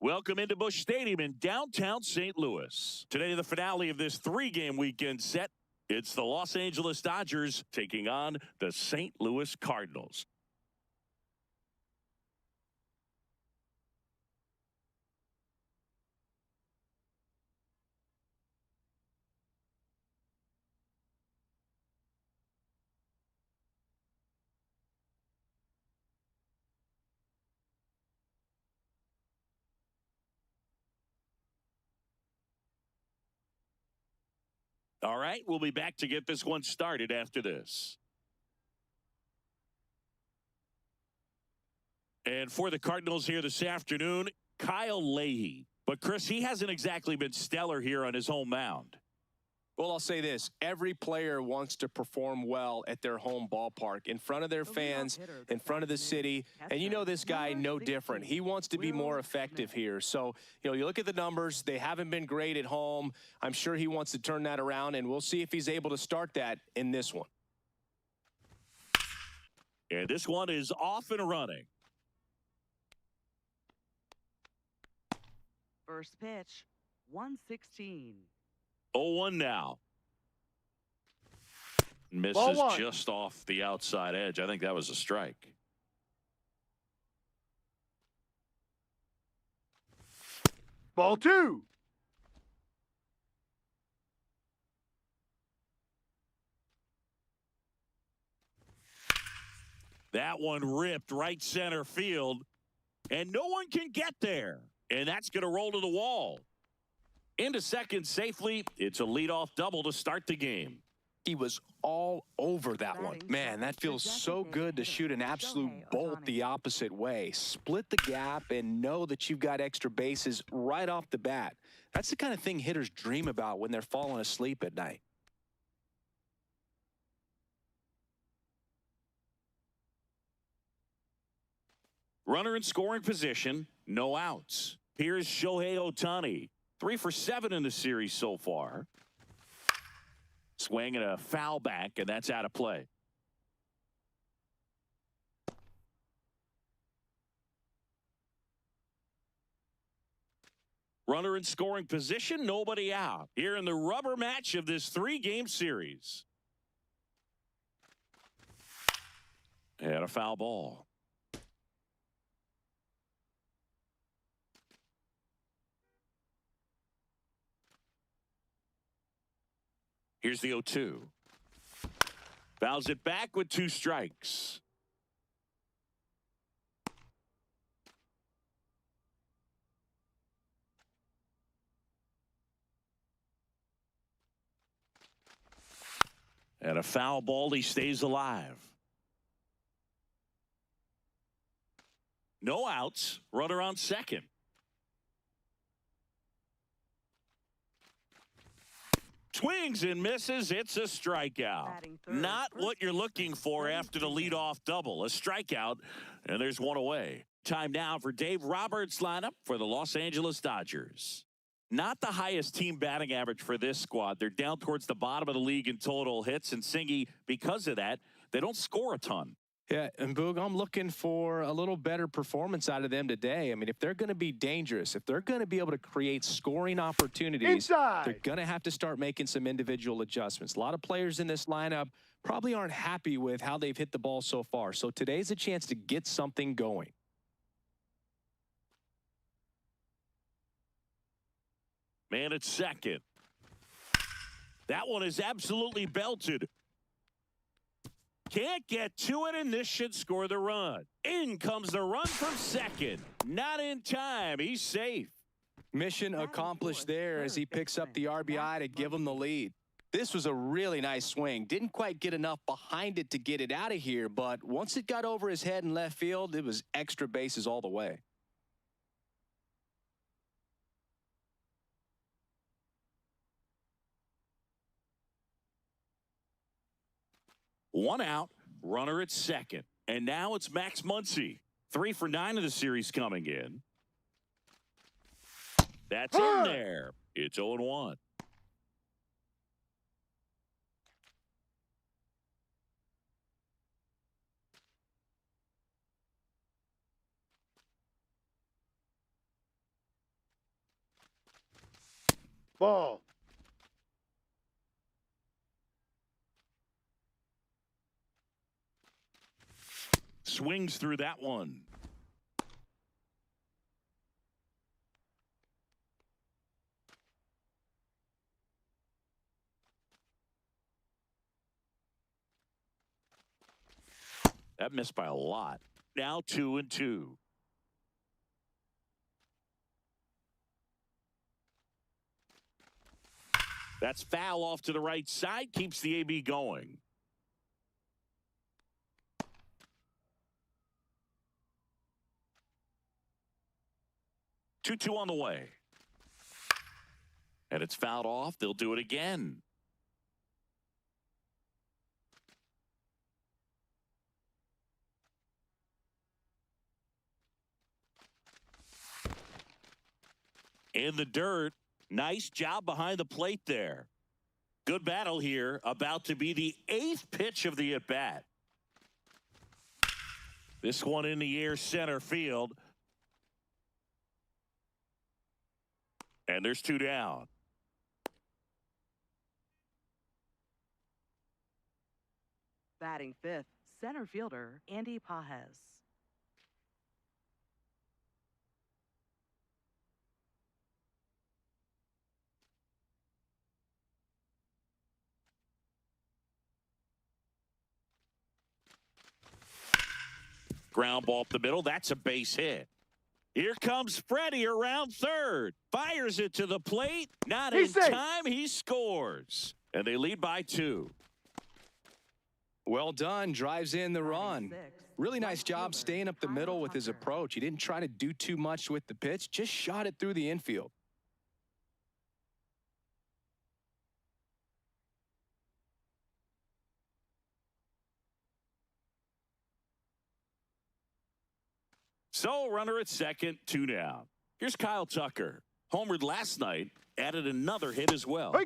Welcome into Busch Stadium in downtown St. Louis. Today, the finale of this three-game weekend set. It's the Los Angeles Dodgers taking on the St. Louis Cardinals. All right, we'll be back to get this one started after this. And for the Cardinals here this afternoon, Kyle Leahy. But, Chris, he hasn't exactly been stellar here on his home mound. Well, I'll say this. Every player wants to perform well at their home ballpark, in front of their fans, in front of the city. And you know this guy no different. He wants to be more effective here. So, you look at the numbers. They haven't been great at home. I'm sure he wants to turn that around, and we'll see if he's able to start that in this one. And this one is off and running. First pitch, 116. 0-1 now. Misses just off the outside edge. I think that was a strike. Ball 2. That one ripped right center field, and no one can get there. And that's going to roll to the wall. Into second safely. It's a leadoff double to start the game. He was all over that one. Man, that feels so good to shoot an absolute bolt the opposite way. Split the gap and know that you've got extra bases right off the bat. That's the kind of thing hitters dream about when they're falling asleep at night. Runner in scoring position, no outs. Here's Shohei Ohtani. 3 for 7 in the series so far. Swing and a foul back, and that's out of play. Runner in scoring position, nobody out. Here in the rubber match of this three-game series. And a foul ball. Here's the 0-2. Fouls it back with 2 strikes. And a foul ball, he stays alive. No outs, runner on second. Swings and misses. It's a strikeout. Not what you're looking for after the leadoff double. A strikeout, and there's one away. Time now for Dave Roberts' lineup for the Los Angeles Dodgers. Not the highest team batting average for this squad. They're down towards the bottom of the league in total hits, and Singy, because of that, they don't score a ton. Yeah, and Boog, I'm looking for a little better performance out of them today. I mean, if they're going to be dangerous, if they're going to be able to create scoring opportunities, they're going to have to start making some individual adjustments. A lot of players in this lineup probably aren't happy with how they've hit the ball so far. So today's a chance to get something going. Man at second. That one is absolutely belted. Can't get to it, and this should score the run. In comes the run from second. Not in time. He's safe. Mission accomplished there as he picks up the RBI to give him the lead. This was a really nice swing. Didn't quite get enough behind it to get it out of here, but once it got over his head in left field, it was extra bases all the way. One out, runner at second. And now it's Max Muncy. 3 for 9 of the series coming in. That's in there. It's 0-1. Ball. Swings through that one. That missed by a lot. Now 2-2. That's foul off to the right side. Keeps the AB going. Two on the way. And it's fouled off. They'll do it again. In the dirt. Nice job behind the plate there. Good battle here. About to be the 8th pitch of the at-bat. This one in the air, center field. And there's 2 down. Batting 5th, center fielder Andy Pajes. Ground ball up the middle. That's a base hit. Here comes Freddie around third. Fires it to the plate. Not in time. He scores. And they lead by 2. Well done. Drives in the run. Really nice job staying up the middle with his approach. He didn't try to do too much with the pitch. Just shot it through the infield. So, runner at second, 2 down. Here's Kyle Tucker. Homered last night, added another hit as well. Hey.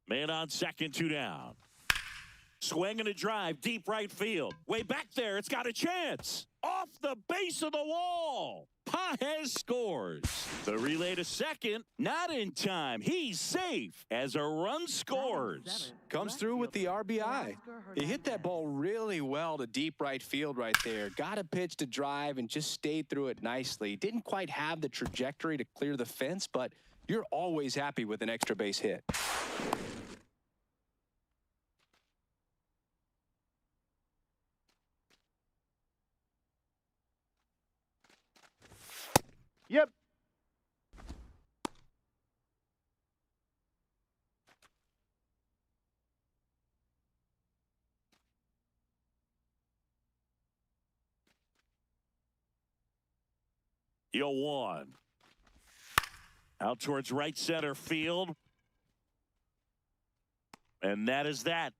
Man on second, 2 down. Swing and a drive, deep right field. Way back there, it's got a chance. Off the base of the wall. Pajes scores. The relay to second, not in time. He's safe as a run scores. Comes through with the RBI. He hit that ball really well to deep right field right there. Got a pitch to drive and just stayed through it nicely. Didn't quite have the trajectory to clear the fence, but you're always happy with an extra base hit. Yep. Yo, 1. Out towards right center field. And that is that.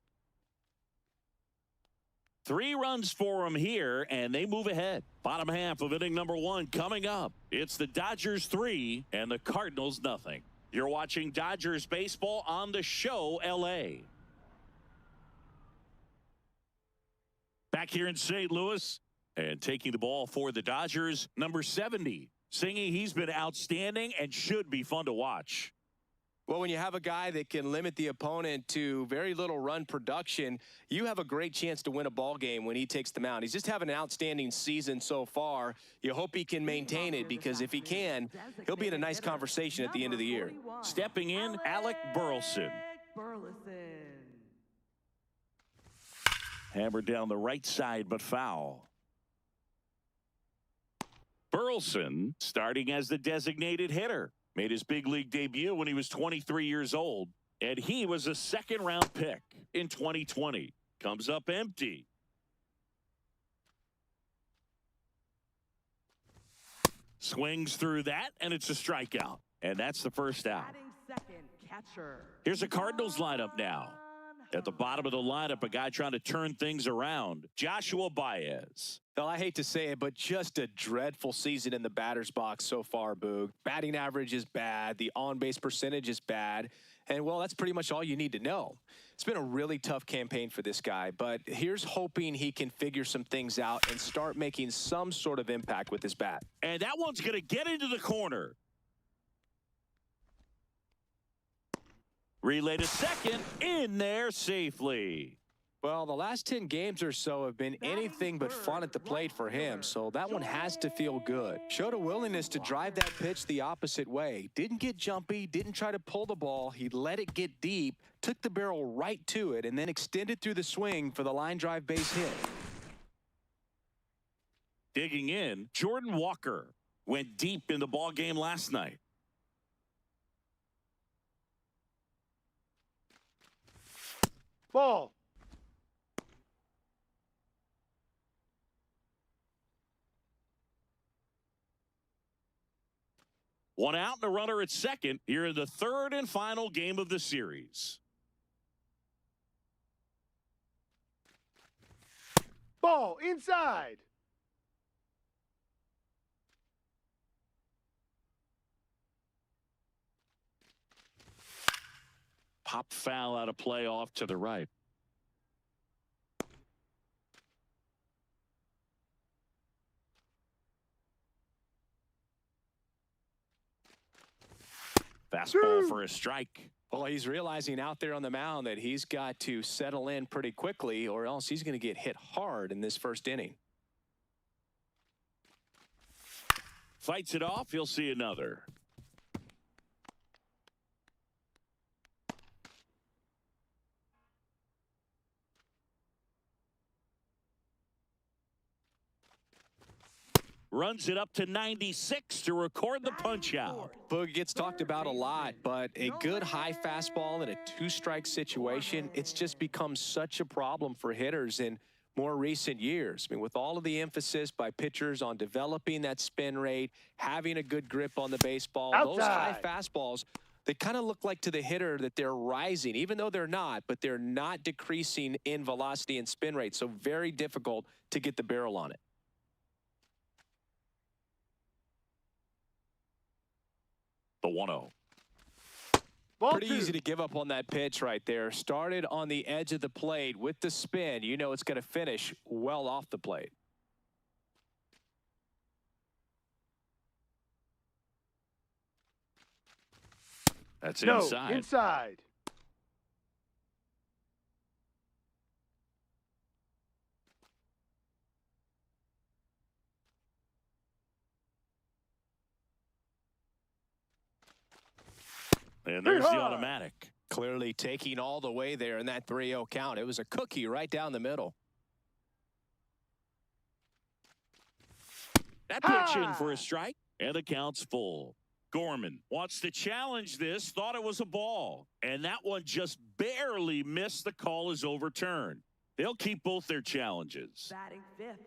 3 runs for them here, and they move ahead. Bottom half of inning number 1 coming up. It's the Dodgers 3 and the Cardinals nothing. You're watching Dodgers baseball on the show, LA. Back here in St. Louis, and taking the ball for the Dodgers, number 70. Singing, he's been outstanding and should be fun to watch. Well, when you have a guy that can limit the opponent to very little run production, you have a great chance to win a ball game when he takes the mound. He's just having an outstanding season so far. You hope he can maintain it, because if he can, he'll be in a nice conversation at the end of the year. Stepping in, Alec Burleson. Hammered down the right side, but foul. Burleson starting as the designated hitter. Made his big league debut when he was 23 years old, and he was a second-round pick in 2020. Comes up empty. Swings through that, and it's a strikeout. And that's the first out. Here's a Cardinals lineup now. At the bottom of the lineup, a guy trying to turn things around, Joshua Baez. Well, I hate to say it, but just a dreadful season in the batter's box so far, Boog. Batting average is bad. The on-base percentage is bad. And, well, that's pretty much all you need to know. It's been a really tough campaign for this guy, but here's hoping he can figure some things out and start making some sort of impact with his bat. And that one's going to get into the corner. Relay to second, in there safely. Well, the last 10 games or so have been anything but fun at the plate for him, so that one has to feel good. Showed a willingness to drive that pitch the opposite way. Didn't get jumpy, didn't try to pull the ball. He let it get deep, took the barrel right to it, and then extended through the swing for the line drive base hit. Digging in, Jordan Walker went deep in the ball game last night. Ball. One out and a runner at second here in the third and final game of the series. Ball inside. Pop foul out of play off to the right. Fastball for a strike. Well, he's realizing out there on the mound that he's got to settle in pretty quickly or else he's going to get hit hard in this first inning. Fights it off. He'll see another. Runs it up to 96 to record the punch out. Boog gets talked about a lot, but a good high fastball in a two-strike situation, it's just become such a problem for hitters in more recent years. I mean, with all of the emphasis by pitchers on developing that spin rate, having a good grip on the baseball, those high fastballs, they kind of look like to the hitter that they're rising, even though they're not, but they're not decreasing in velocity and spin rate, so very difficult to get the barrel on it. The 1-0. Pretty easy to give up on that pitch right there. Started on the edge of the plate with the spin. You know it's going to finish well off the plate. That's inside. Inside. And there's the automatic. Clearly taking all the way there in that 3-0 count. It was a cookie right down the middle. That pitch in for a strike, and the count's full. Gorman wants to challenge this, thought it was a ball, and that one just barely missed. The call is overturned. They'll keep both their challenges.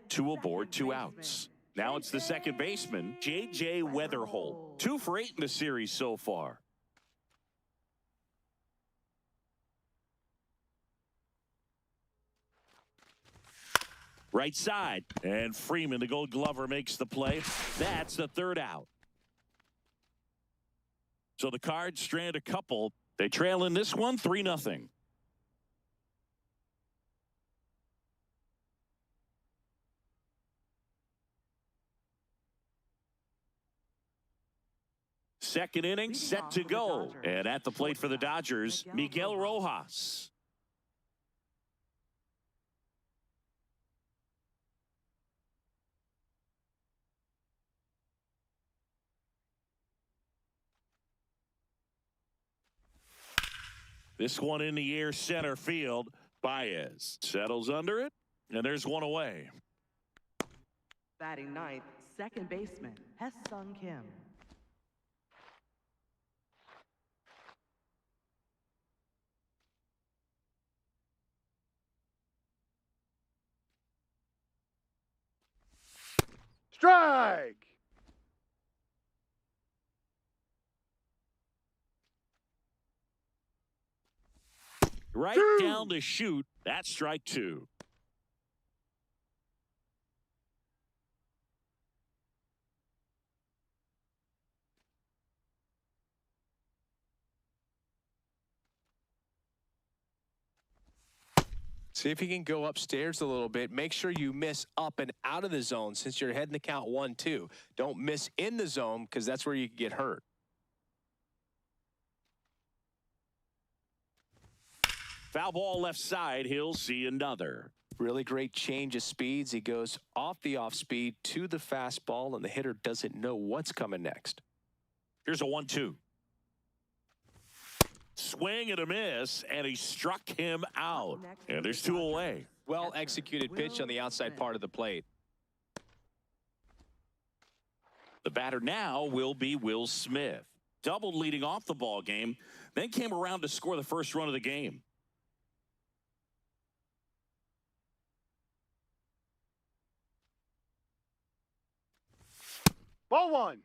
Two aboard, two outs. Now it's the second baseman, J.J. Weatherholt. 2 for 8 in the series so far. Right side, and Freeman, the Gold Glover, makes the play. That's the third out. So the Cards strand a couple. They trail in this one 3-0. Second inning set to go. And at the plate for the Dodgers, Miguel Rojas. This one in the air, center field. Baez settles under it, and there's one away. Batting ninth, second baseman, Sung Kim. Strike. Right down the chute. That's strike 2. See if you can go upstairs a little bit. Make sure you miss up and out of the zone since you're heading the count 1-2. Don't miss in the zone because that's where you can get hurt. Foul ball left side. He'll see another. Really great change of speeds. He goes off the off speed to the fastball, and the hitter doesn't know what's coming next. Here's a 1-2. Swing and a miss, and he struck him out. And there's 2 away. Well executed pitch on the outside part of the plate. The batter now will be Will Smith. Doubled leading off the ball game, then came around to score the first run of the game. Ball 1.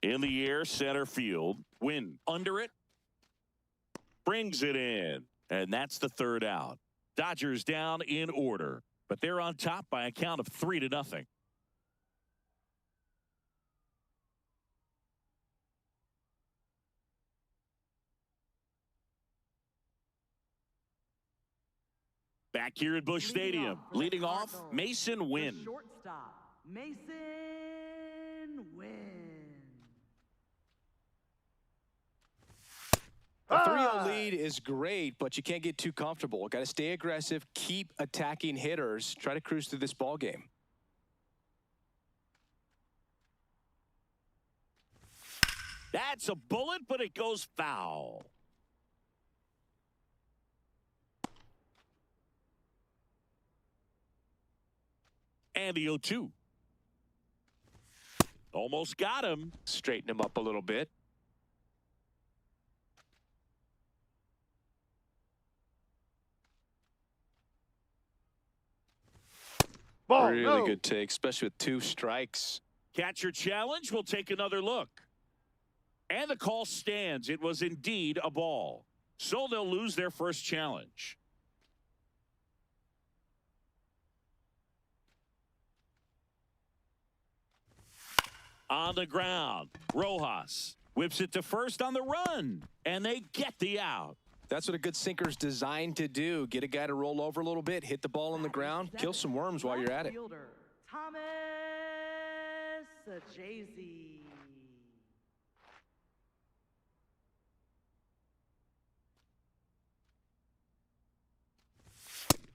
In the air, center field. Win under it. Brings it in. And that's the 3rd out. Dodgers down in order, but they're on top by a count of 3-0. Back here at Busch Stadium, leading off, Mason Wynn. Shortstop, Mason Wynn. A 3-0 lead is great, but you can't get too comfortable. Got to stay aggressive, keep attacking hitters, try to cruise through this ball game. That's a bullet, but it goes foul. And the 0-2. Almost got him. Straighten him up a little bit. Ball, really no. good take, especially with 2 strikes. Catcher challenge. We'll take another look. And the call stands. It was indeed a ball. So they'll lose their first challenge. On the ground, Rojas whips it to first on the run, and they get the out. That's what a good sinker's designed to do. Get a guy to roll over a little bit, hit the ball on the ground, kill some worms while you're at it. Thomas Jay-Z.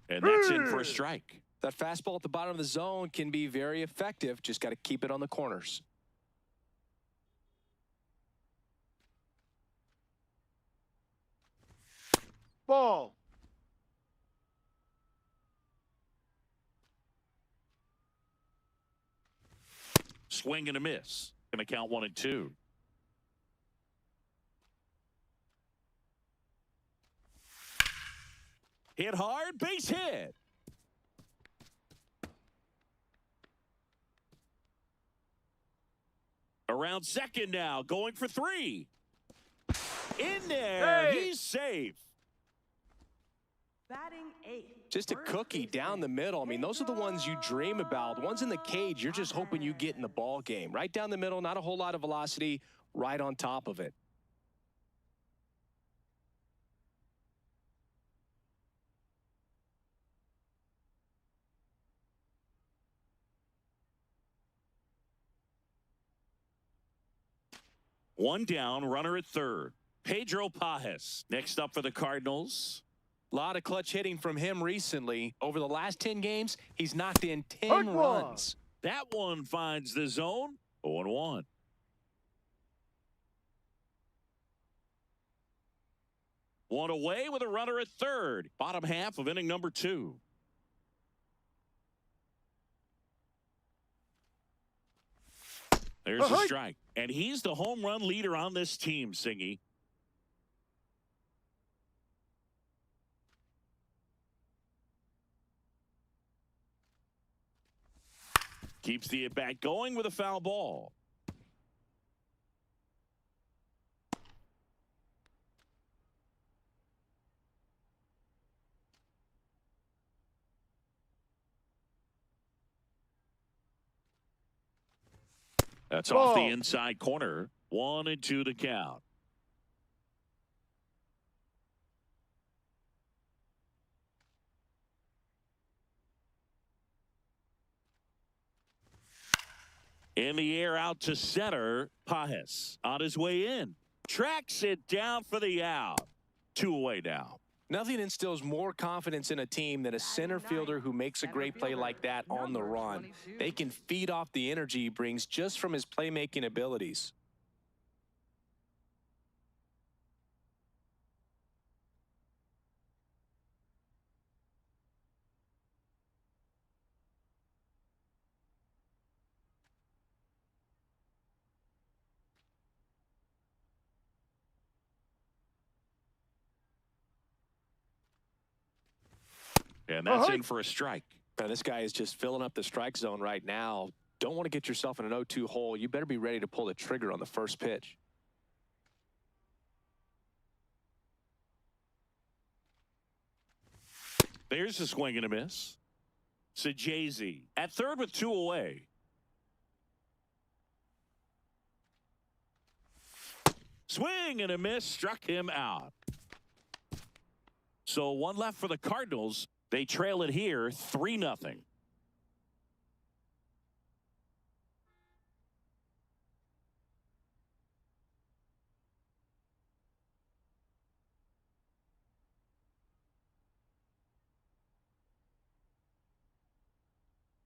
And that's in for a strike. That fastball at the bottom of the zone can be very effective. Just got to keep it on the corners. Ball. Swing and a miss. Going to count 1-2. Hit hard, base hit. Around second now, going for 3. In there, Hey. he's safe. Batting 8. Just a cookie down the middle. I mean, those are the ones you dream about. The ones in the cage, you're just hoping you get in the ball game. Right down the middle, not a whole lot of velocity, right on top of it. One down, runner at third. Pedro Pajes next up for the Cardinals. A lot of clutch hitting from him recently. Over the last 10 games, he's knocked in 10 Hard one. runs. That one finds the zone. 0-1. One away with a runner at third. Bottom half of inning number 2. There's a strike. And he's the home run leader on this team, Singy. Keeps the at-bat going with a foul ball. That's off the Ball. inside corner. 1-2 the count. In the air out to center. Pajes on his way in. Tracks it down for the out. 2 away now. Nothing instills more confidence in a team than a center fielder who makes a great play like that on the run. They can feed off the energy he brings just from his playmaking abilities. And that's in for a strike. Now, this guy is just filling up the strike zone right now. Don't want to get yourself in an 0-2 hole. You better be ready to pull the trigger on the first pitch. There's a swing and a miss. Sajazi at third with 2 away. Swing and a miss, struck him out. So 1 left for the Cardinals. They trail it here 3-0.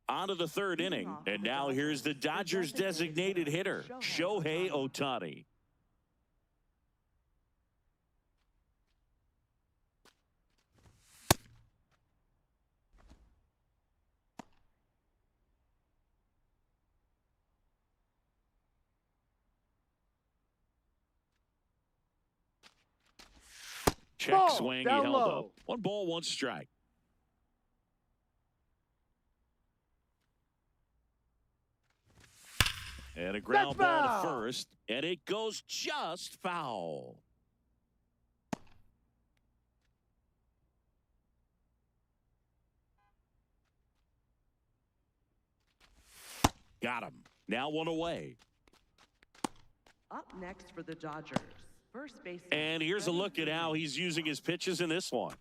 On to the 3rd inning, and now here's the Dodgers' designated hitter, Shohei Ohtani. Check Ball, swing, he down held low. up. 1 ball, 1 strike. And a ground ball to first, and it goes just foul. Got him. Now 1 away. Up next for the Dodgers, first base. And here's a look at how he's using his pitches in this one.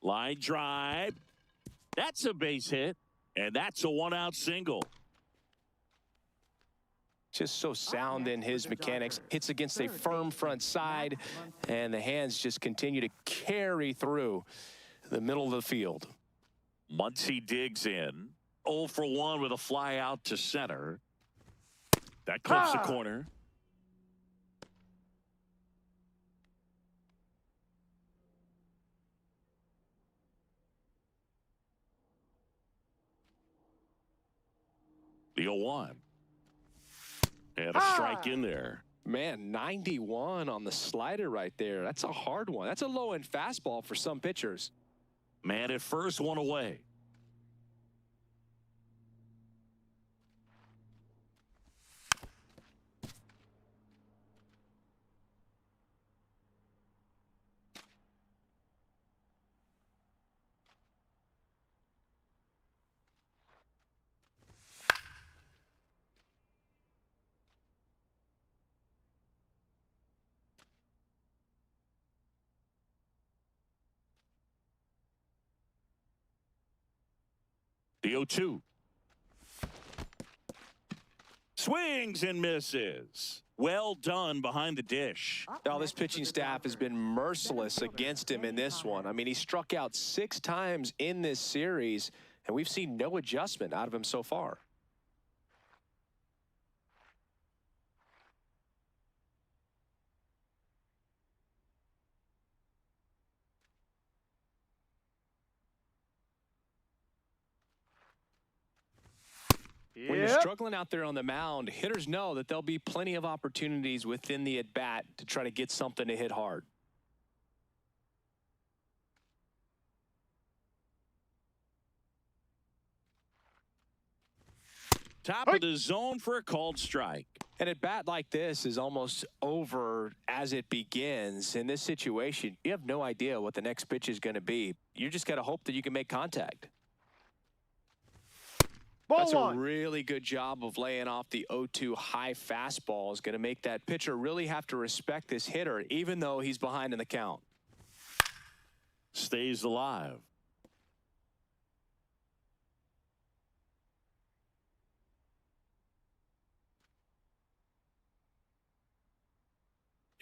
Line drive. That's a base hit, and that's a 1-out single. Just so sound in his mechanics. Hits against a firm front side, and the hands just continue to carry through the middle of the field. Muncy digs in. 0 for 1 with a fly out to center. That clips the corner. The 0-1. And a strike in there. Man, 91 on the slider right there. That's a hard one. That's a low-end fastball for some pitchers. Man at first, 1 away. The 0-2. Swings and misses. Well done behind the dish. Now, this pitching staff has been merciless against him in this one. I mean, he struck out 6 times in this series, and we've seen no adjustment out of him so far. When you're struggling out there on the mound, hitters know that there'll be plenty of opportunities within the at-bat to try to get something to hit hard. Top of the zone for a called strike. And at bat like this is almost over as it begins. In this situation, you have no idea what the next pitch is going to be. You just got to hope that you can make contact. That's a really good job of laying off the 0-2 high fastball. Is going to make that pitcher really have to respect this hitter, even though he's behind in the count. Stays alive.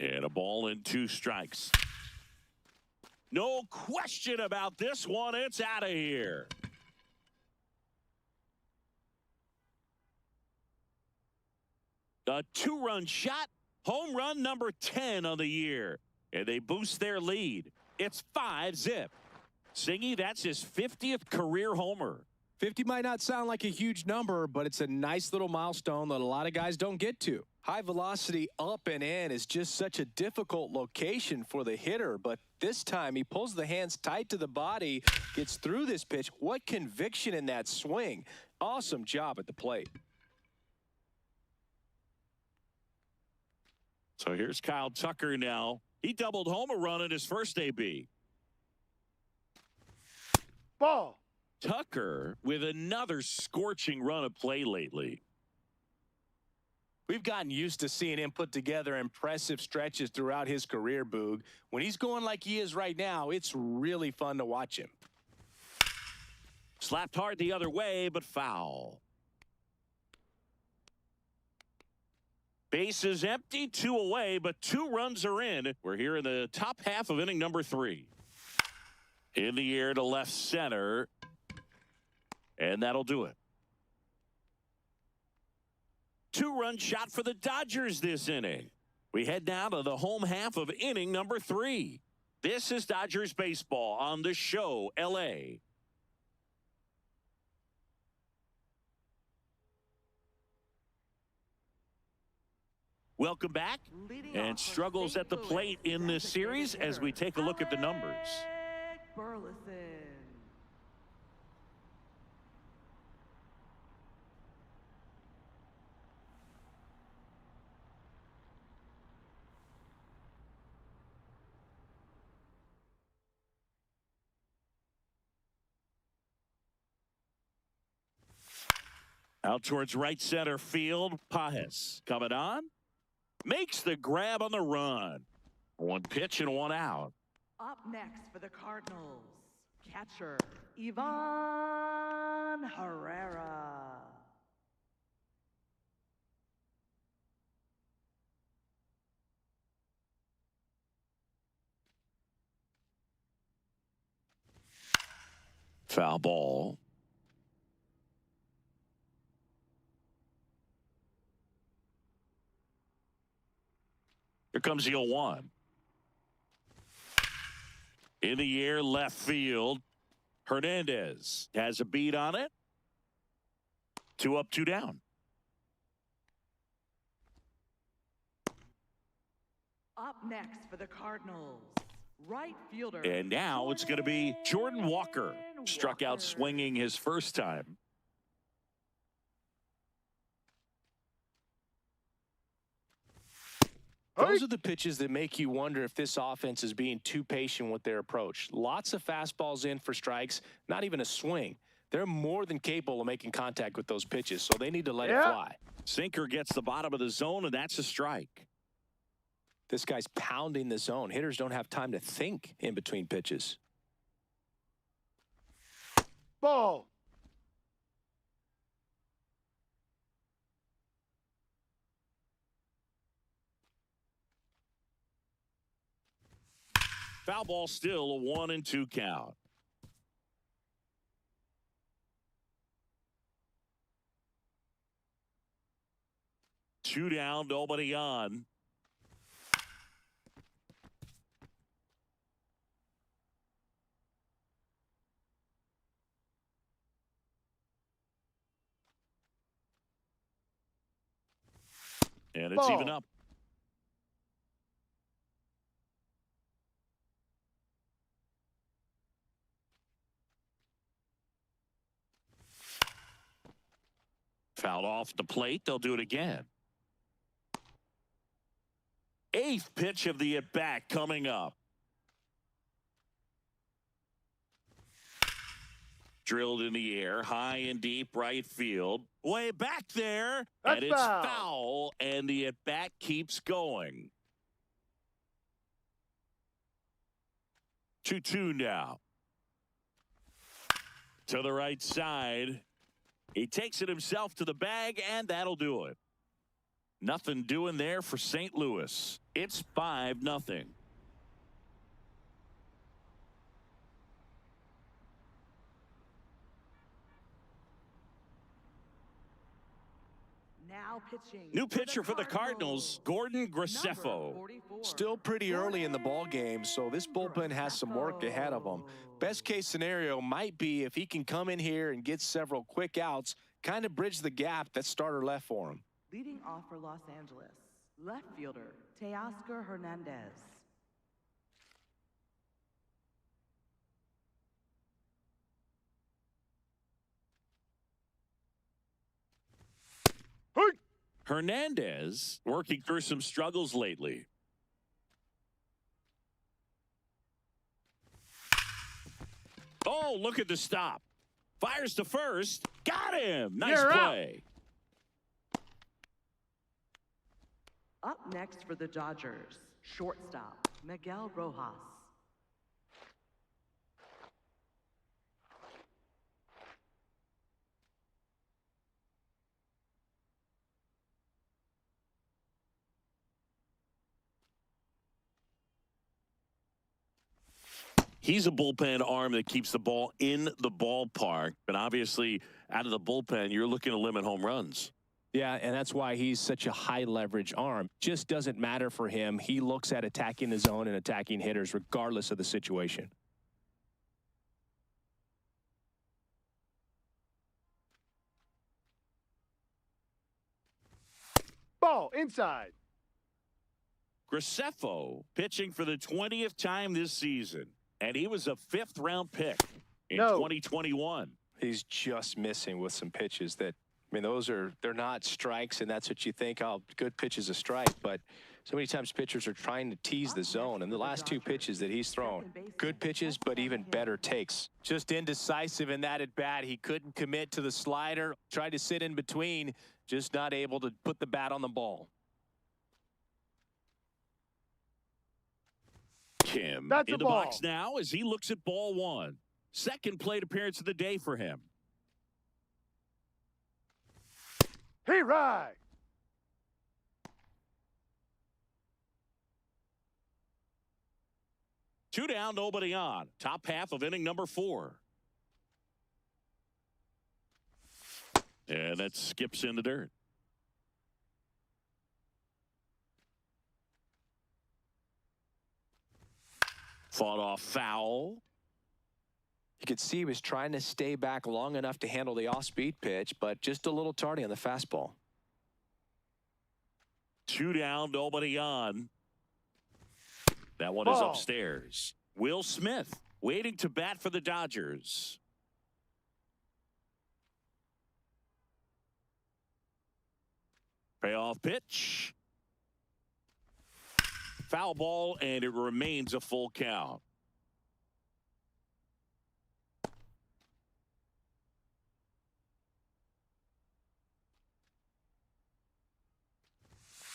And a ball and 2 strikes. No question about this one. It's out of here. A 2-run shot. Home run number 10 on the year. And they boost their lead. It's 5-zip. Singy, that's his 50th career homer. 50 might not sound like a huge number, but it's a nice little milestone that a lot of guys don't get to. High velocity up and in is just such a difficult location for the hitter, but this time he pulls the hands tight to the body, gets through this pitch. What conviction in that swing. Awesome job at the plate. So here's Kyle Tucker now. He doubled home a run in his first AB. Ball. Tucker with another scorching run of play lately. We've gotten used to seeing him put together impressive stretches throughout his career, Boog. When he's going like he is right now, it's really fun to watch him. Slapped hard the other way, but foul. Base is empty, 2 away, but 2 runs are in. We're here in the top half of inning number 3. In the air to left center. And that'll do it. 2-run shot for the Dodgers this inning. We head now to the home half of inning number 3. This is Dodgers baseball on the show, LA. Welcome back. And struggles at the plate in this series as we take a look at the numbers. Out towards right center field, Pajes coming on. Makes the grab on the run. 1 pitch and 1 out. Up next for the Cardinals, catcher Ivan Herrera. Foul ball. Here comes the 0-1. In the air, left field. Hernandez has a beat on it. 2 up, 2 down. Up next for the Cardinals, right fielder. And now it's going to be Jordan Walker. Struck out swinging his first time. Those are the pitches that make you wonder if this offense is being too patient with their approach. Lots of fastballs in for strikes, not even a swing. They're more than capable of making contact with those pitches, so they need to let it fly. Sinker gets the bottom of the zone, and that's a strike. This guy's pounding the zone. Hitters don't have time to think in between pitches. Ball. Foul ball, still a 1-2 count. Two down, nobody on. And it's even up. Fouled off the plate. They'll do it again. Eighth pitch of the at-bat coming up. Drilled in the air, high and deep right field. Way back there, That's and it's foul. foul, and the at-bat keeps going. 2-2 now. To the right side. He takes it himself to the bag, and that'll do it. Nothing doing there for St. Louis. It's 5-0. Now pitching. New pitcher for the Cardinals, Gordon Graceffo. Still pretty early in the ball game, so this bullpen has some work ahead of them. Best case scenario might be if he can come in here and get several quick outs, kind of bridge the gap that starter left for him. Leading off for Los Angeles, left fielder Teoscar Hernandez. Hey. Hernandez working through some struggles lately. Oh, look at the stop. Fires to first. Got him. Nice You're out. play. Up next for the Dodgers, shortstop Miguel Rojas. He's a bullpen arm that keeps the ball in the ballpark. But obviously, out of the bullpen, you're looking to limit home runs. Yeah, and that's why he's such a high leverage arm. Just doesn't matter for him. He looks at attacking the zone and attacking hitters regardless of the situation. Ball inside. Graceffo pitching for the 20th time this season. And he was a 5th-round pick in No. 2021. He's just missing with some pitches that, I mean, they're not strikes, and that's what you think, oh, good pitch is a strike. But so many times pitchers are trying to tease the zone, and the last 2 pitches that he's thrown, good pitches, but even better takes. Just indecisive in that at bat. He couldn't commit to the slider, tried to sit in between, just not able to put the bat on the ball. Kim That's in a the ball. box now as he looks at ball 1. Second plate appearance of the day for him. Hey, right. Two down, nobody on. Top half of inning number 4. And that skips in the dirt. Fought off foul. You could see he was trying to stay back long enough to handle the off-speed pitch, but just a little tardy on the fastball. 2 down, nobody on. That one is Ball. upstairs. Will Smith waiting to bat for the Dodgers. Payoff pitch. Foul ball, and it remains a full count.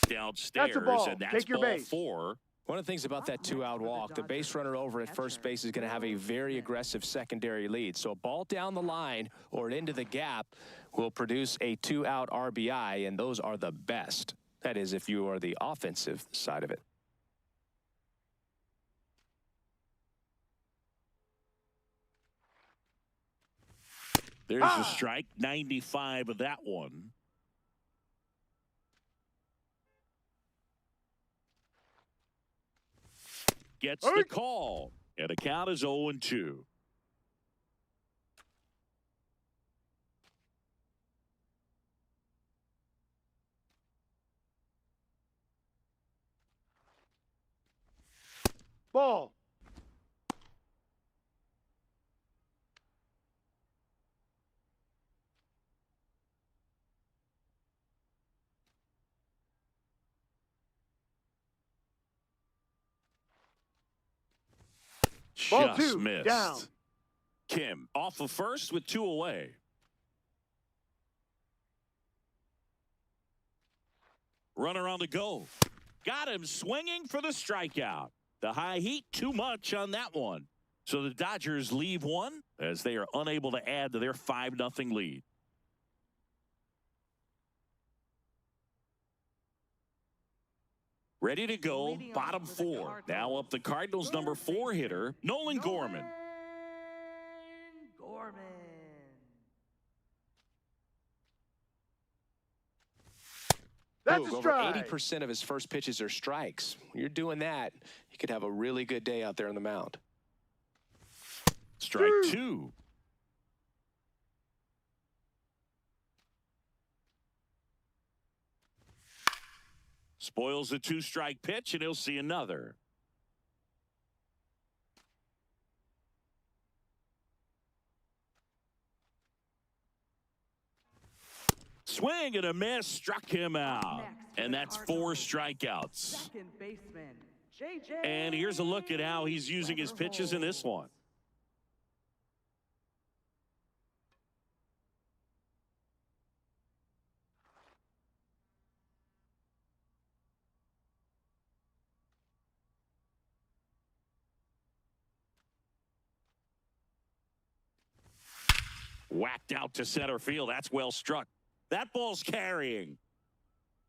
Downstairs, That's a ball. and that's Take your ball base. 4. One of the things about that 2-out walk, the base runner over at first base is going to have a very aggressive secondary lead. So a ball down the line or into the gap will produce a 2-out RBI, and those are the best. That is, if you are the offensive side of it. There's a strike, 95 of that one. Gets the call, and the count is 0-2. Ball. Ball just two, missed. down. Kim off of first with 2 away. Runner on the go. Got him swinging for the strikeout. The high heat, too much on that one. So the Dodgers leave one as they are unable to add to their 5-0 lead. Ready to go, bottom 4. Now up the Cardinals' number 4 hitter, Nolan Gorman. That's Boog, a over strike. 80% of his first pitches are strikes. When you're doing that, you could have a really good day out there on the mound. Strike 2. Spoils the 2-strike pitch, and he'll see another. Swing and a miss, struck him out. And that's 4 strikeouts. Second baseman, JJ. And here's a look at how he's using his pitches in this one. Whacked out to center field. That's well struck. That ball's carrying.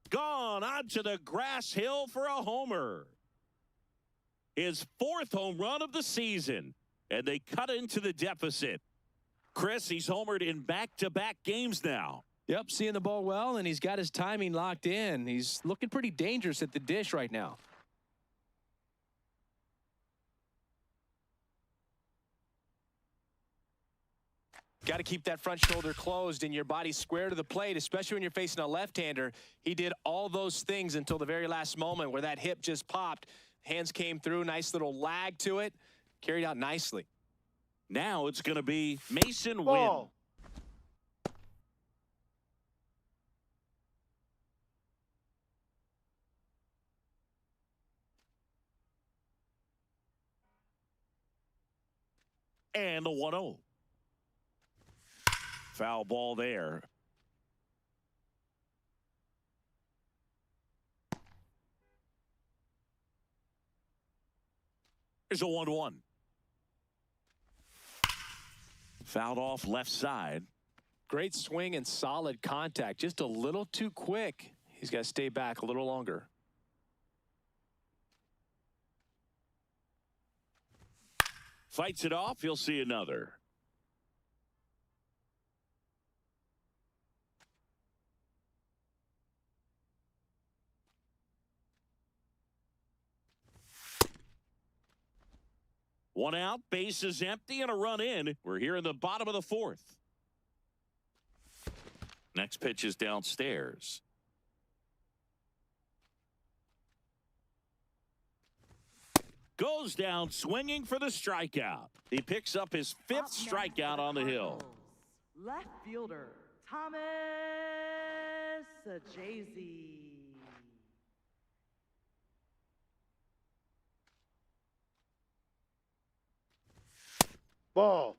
Gone onto the grass hill for a homer. His 4th home run of the season. And they cut into the deficit. Chris, he's homered in back-to-back games now. Yep, seeing the ball well, and he's got his timing locked in. He's looking pretty dangerous at the dish right now. Got to keep that front shoulder closed and your body square to the plate, especially when you're facing a left-hander. He did all those things until the very last moment where that hip just popped. Hands came through, nice little lag to it. Carried out nicely. Now it's going to be Mason Wynn. Ball. And the 1-0. Foul ball there. Here's a 1-1. Fouled off left side. Great swing and solid contact. Just a little too quick. He's got to stay back a little longer. Fights it off. He'll see another. One out, bases empty, and a run in. We're here in the bottom of the 4th. Next pitch is downstairs. Goes down swinging for the strikeout. He picks up his 5th strikeout on the hill. Left fielder, Thomas Jay-Z. Ball.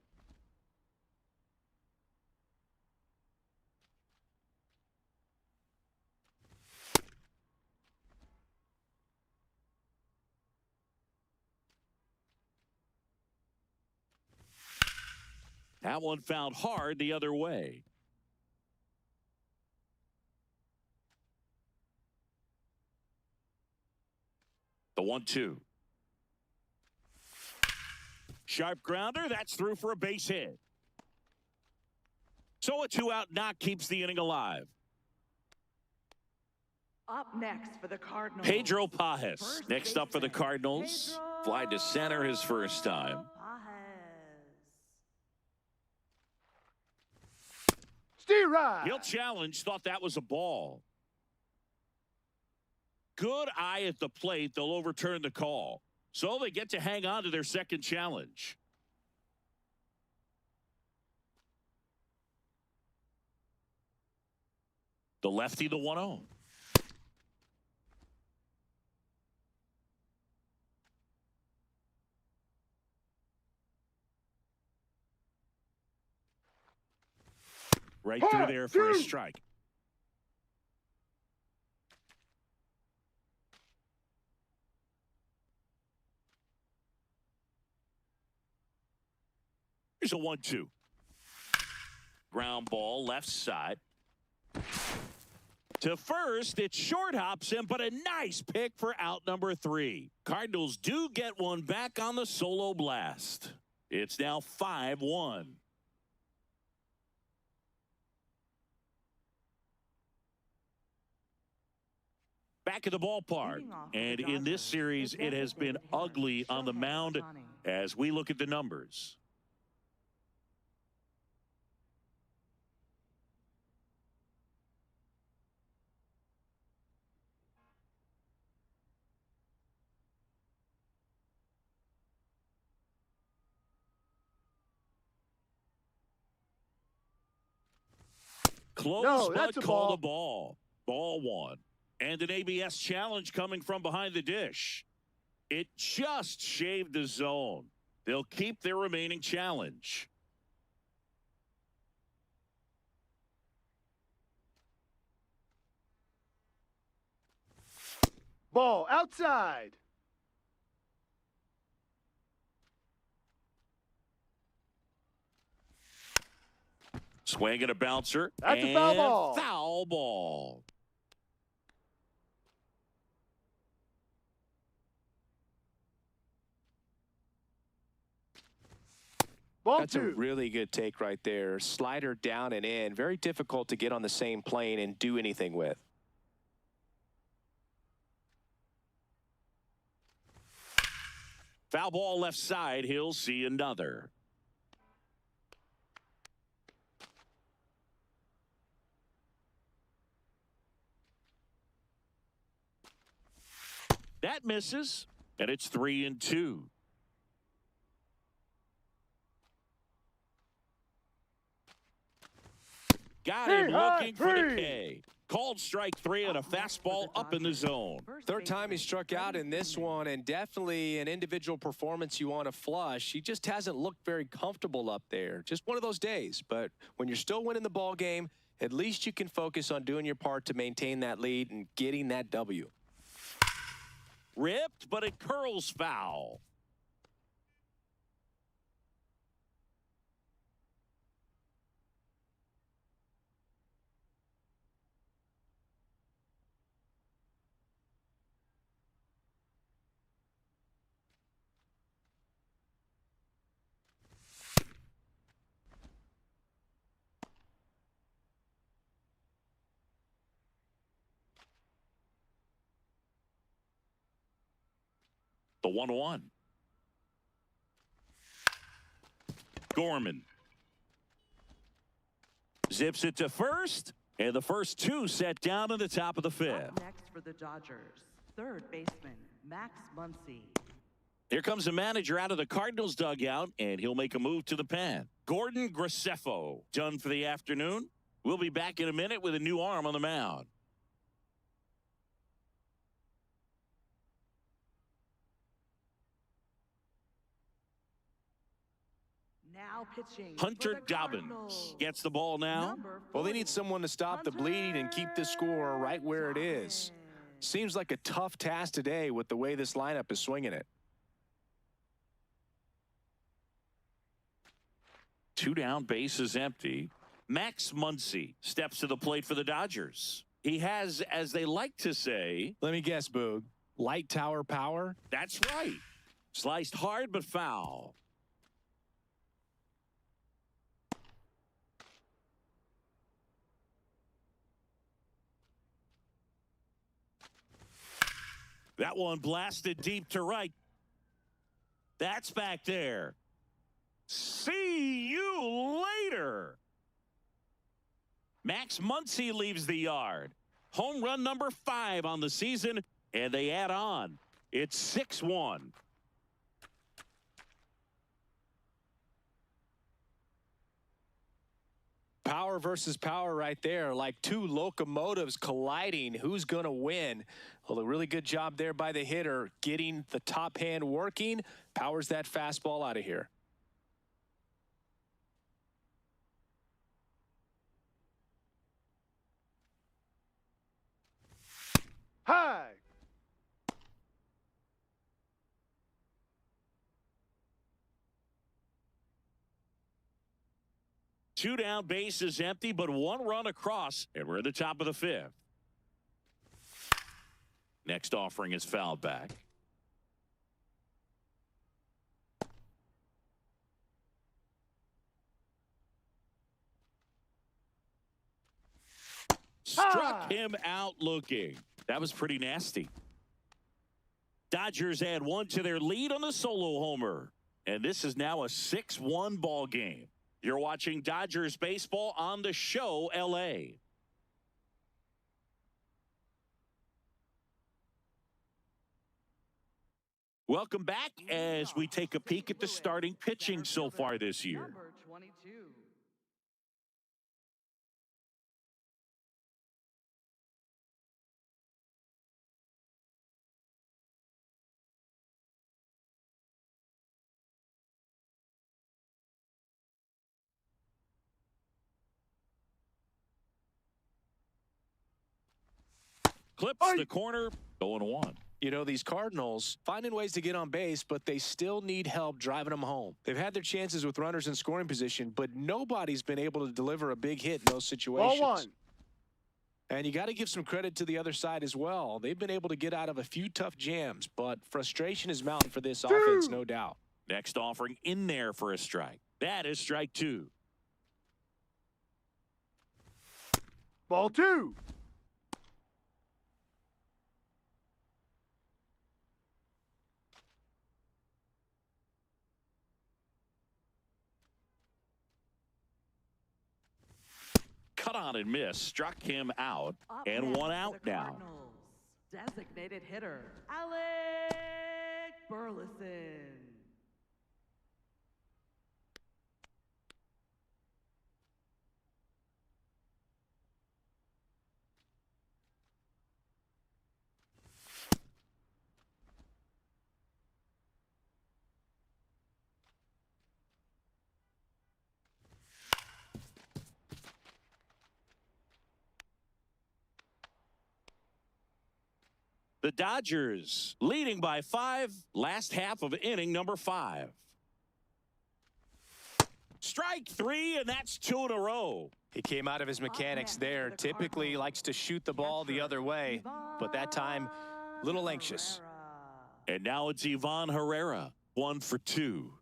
That one found hard the other way. The 1-2. Sharp grounder. That's through for a base hit. So a 2-out knock keeps the inning alive. Up next for the Cardinals, Pedro Pajes. Next up for the Cardinals. Fly to center his first time. Steer right. He'll challenge. Thought that was a ball. Good eye at the plate. They'll overturn the call. So they get to hang on to their second challenge. The lefty, the 1-0. right through there for a strike. Here's a 1-2. Ground ball, left side. To first, it short hops him, but a nice pick for out number 3. Cardinals do get one back on the solo blast. It's now 5-1. Back at the ballpark, and in this series, it has been ugly on the mound as we look at the numbers. Close, no, but that's a call ball. the ball. Ball 1. And an ABS challenge coming from behind the dish. It just shaved the zone. They'll keep their remaining challenge. Ball outside. Swing and a bouncer. That's and a foul ball. Foul ball. Ball That's 2. a really good take right there. Slider down and in. Very difficult to get on the same plane and do anything with. Foul ball left side. He'll see another. That misses, and it's 3-2. Got him looking for the K. Called strike 3 and a fastball up in the zone. Third time he struck out in this one, and definitely an individual performance you want to flush. He just hasn't looked very comfortable up there. Just one of those days. But when you're still winning the ball game, at least you can focus on doing your part to maintain that lead and getting that W. Ripped, but it curls foul. The 1-1. Gorman zips it to first, and the first 2 set down in the top of the 5th. Up next for the Dodgers, third baseman Max Muncy. Here comes the manager out of the Cardinals dugout, and he'll make a move to the pen. Gordon Graceffo done for the afternoon. We'll be back in a minute with a new arm on the mound. Now pitching. Hunter for the Dobbins Cardinals. gets the ball now. Number Well, they need someone to stop the bleeding and keep the score right where it is. Seems like a tough task today with the way this lineup is swinging it. 2 down, base is empty. Max Muncy steps to the plate for the Dodgers. He has, as they like to say, Let me guess, Boog. Light tower power? that's right. Sliced hard but foul. That one blasted deep to right. That's back there. See you later. Max Muncy leaves the yard. Home run number 5 on the season, and they add on. It's 6-1. Power versus power right there, like 2 locomotives colliding. Who's going to win? Well, a really good job there by the hitter, getting the top hand working. Powers that fastball out of here. High. Two down, base is empty, but one run across, and we're at the top of the fifth. Next offering is fouled back. Struck him out looking. That was pretty nasty. Dodgers add one to their lead on the solo homer. And this is now a 6-1 ball game. You're watching Dodgers baseball on the show, LA. Welcome back as we take a peek at the starting pitching so far this year. Number 22. Clips the corner, 0-1. You know, these Cardinals finding ways to get on base, but they still need help driving them home. They've had their chances with runners in scoring position, but nobody's been able to deliver a big hit in those situations. Ball 1. And you got to give some credit to the other side as well. They've been able to get out of a few tough jams, but frustration is mounting for this offense, no doubt. Next offering in there for a strike. That is strike 2. Ball 2. Cut on and miss. Struck him out. Up And next one for out the now. Cardinals, designated hitter, Alec Burleson. The Dodgers leading by 5, last half of inning number 5. Strike 3, and that's 2 in a row. He came out of his mechanics there. Typically likes to shoot the ball the other way, but that time, a little anxious. And now it's Ivan Herrera, 1 for 2.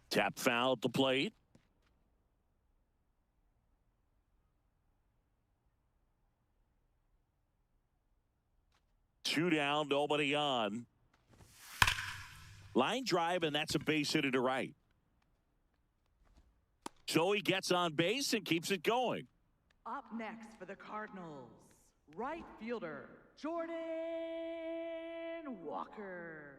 Tap foul at the plate. Two down, nobody on. Line drive, and that's a base hit to right. So he gets on base and keeps it going. Up next for the Cardinals, right fielder, Jordan Walker.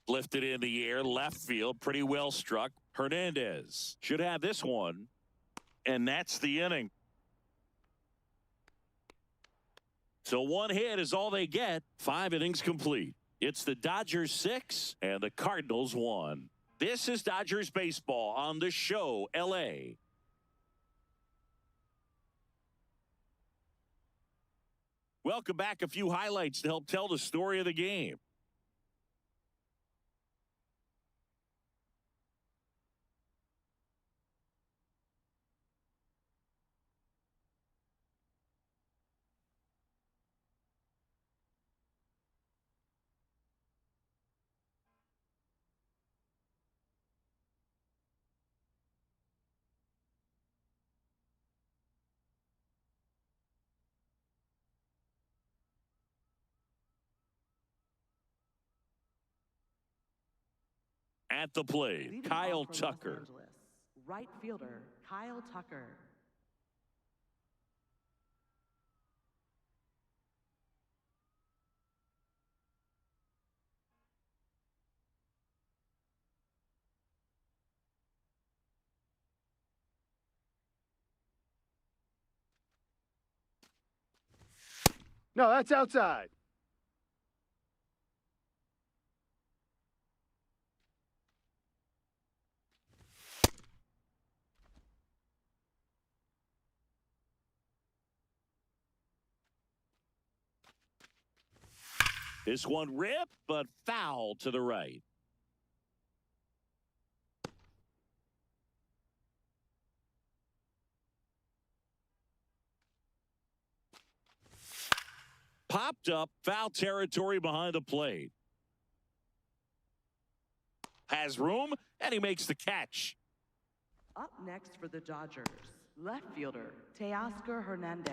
Lifted in the air, left field, pretty well struck. Hernandez should have this one, and that's the inning. So one hit is all they get. 5 innings complete. It's the Dodgers 6 and the Cardinals 1. This is Dodgers baseball on the show, LA. Welcome back. A few highlights to help tell the story of the game. At the plate, Leading Kyle off for Los Tucker. Angeles, right fielder, Kyle Tucker. No, that's outside. This one ripped, but foul to the right. Popped up, foul territory behind the plate. Has room, and he makes the catch. Up next for the Dodgers, left fielder, Teoscar Hernandez.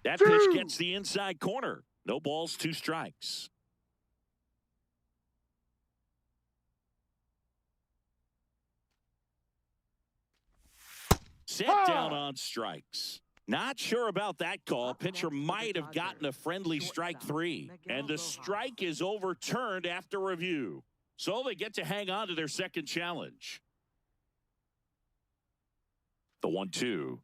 That pitch gets the inside corner. No balls, 2 strikes. Set down on strikes. Not sure about that call. Pitcher might have gotten a friendly strike 3. And the strike is overturned after review. So they get to hang on to their second challenge. The 1-2.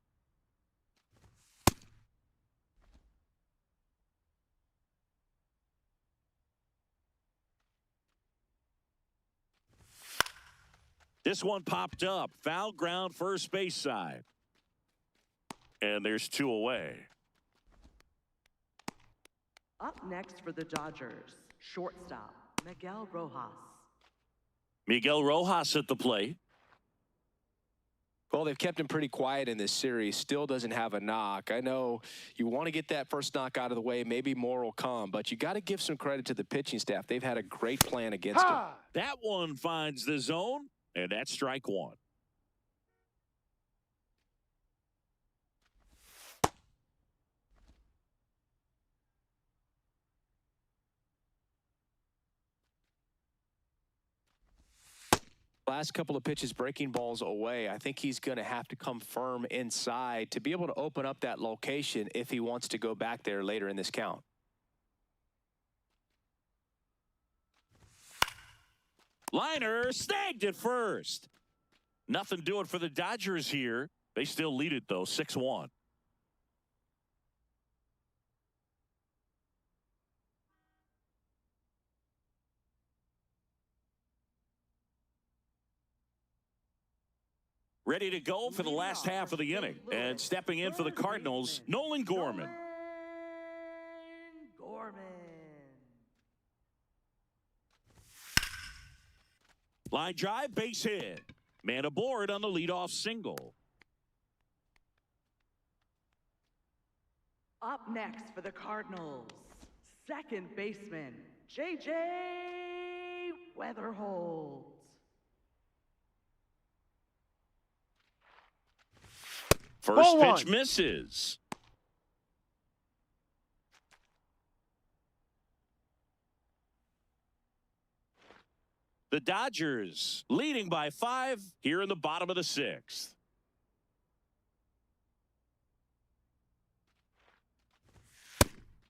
This one popped up. Foul ground, first base side. And there's 2 away. Up next for the Dodgers, shortstop, Miguel Rojas. Miguel Rojas at the plate. Well, they've kept him pretty quiet in this series. Still doesn't have a knock. I know you want to get that first knock out of the way. Maybe more will come. But you got to give some credit to the pitching staff. They've had a great plan against him. That one finds the zone. And that's strike 1. Last couple of pitches breaking balls away. I think he's going to have to come firm inside to be able to open up that location if he wants to go back there later in this count. Liner snagged at first. Nothing doing for the Dodgers here. They still lead it, though, 6-1. Ready to go for the last half of the inning. And stepping in for the Cardinals, Nolan Gorman. Line drive, base hit. Man aboard on the leadoff single. Up next for the Cardinals, second baseman, J.J. Weatherholt. First pitch misses. The Dodgers leading by 5 here in the bottom of the 6th.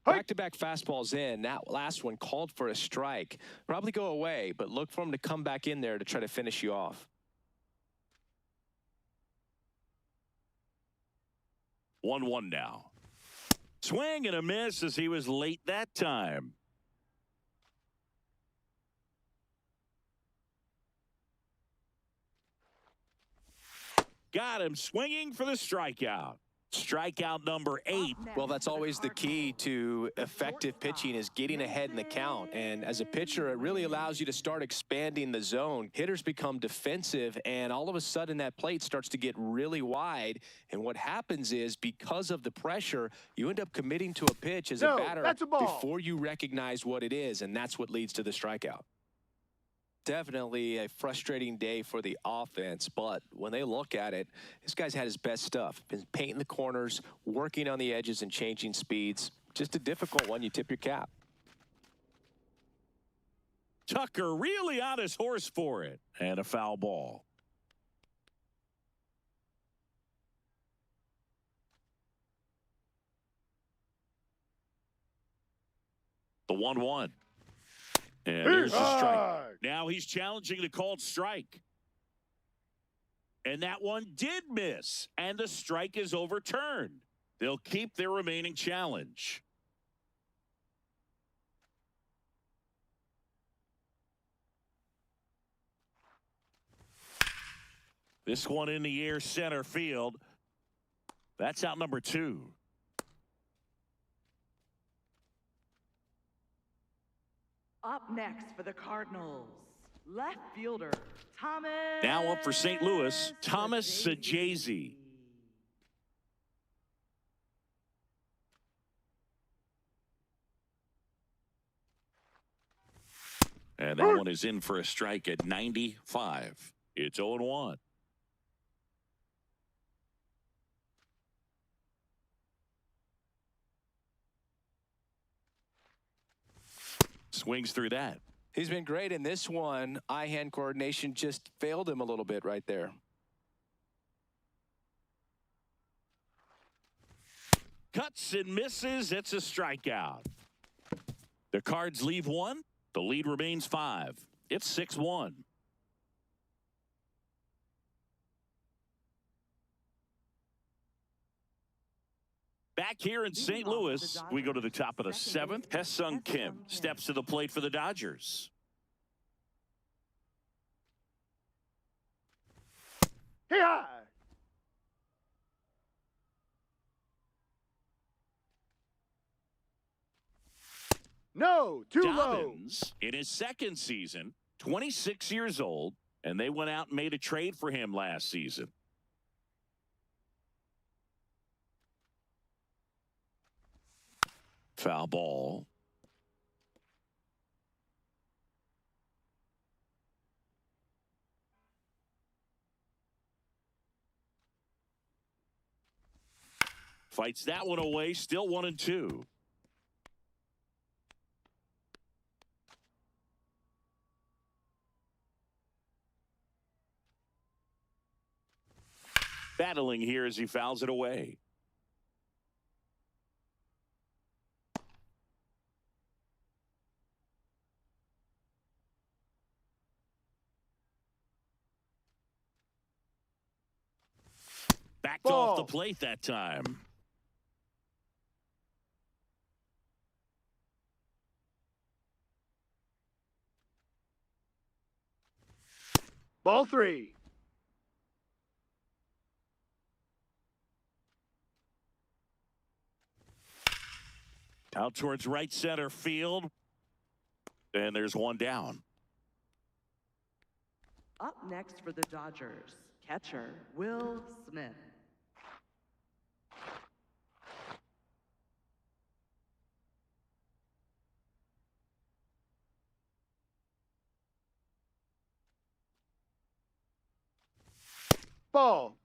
Back-to-back fastballs in. That last one called for a strike. Probably go away, but look for him to come back in there to try to finish you off. 1-1 now. Swing and a miss as he was late that time. Got him swinging for the strikeout. Strikeout number 8. Well, that's always the key to effective pitching is getting ahead in the count. And as a pitcher, it really allows you to start expanding the zone. Hitters become defensive, and all of a sudden that plate starts to get really wide. And what happens is because of the pressure, you end up committing to a pitch as a batter before you recognize what it is, and that's what leads to the strikeout. Definitely a frustrating day for the offense, but when they look at it, this guy's had his best stuff. Been painting the corners, working on the edges and changing speeds. Just a difficult one. You tip your cap. Tucker really on his horse for it. And a foul ball. The 1-1. And there's a strike. Now he's challenging the called strike. And that one did miss. And the strike is overturned. They'll keep their remaining challenge. This one in the air center field. That's out number 2. Up next for the Cardinals, left fielder, Thomas. Now up for St. Louis, Thomas Sajazi. And that one is in for a strike at 95. It's 0-1. Swings through that. He's been great in this one. Eye-hand coordination just failed him a little bit right there. Cuts and misses. It's a strikeout. The Cards leave one. The lead remains 5. It's 6-1. Back here in St. Louis, we go to the top of the 7th. Hesung Kim steps to the plate for the Dodgers. Hey-hi! No, too Dobbins, in his second season, 26 years old, and they went out and made a trade for him last season. Foul ball. Fights that one away, still 1-2. Battling here as he fouls it away. Backed off the plate that time. Ball 3. Out towards right center field. And there's one down. Up next for the Dodgers, catcher Will Smith. Ball.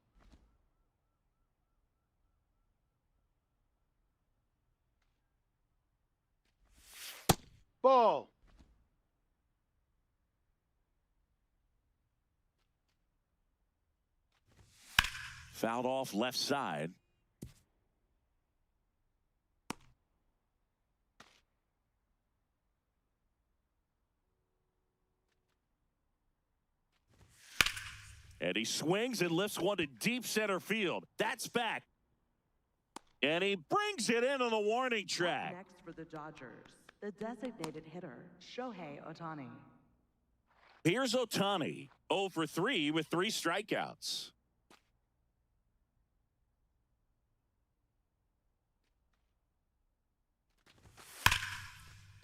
Ball. Fouled off left side. And he swings and lifts one to deep center field. That's back. And he brings it in on the warning track. Next for the Dodgers, the designated hitter, Shohei Ohtani. Here's Ohtani, 0 for 3 with 3 strikeouts.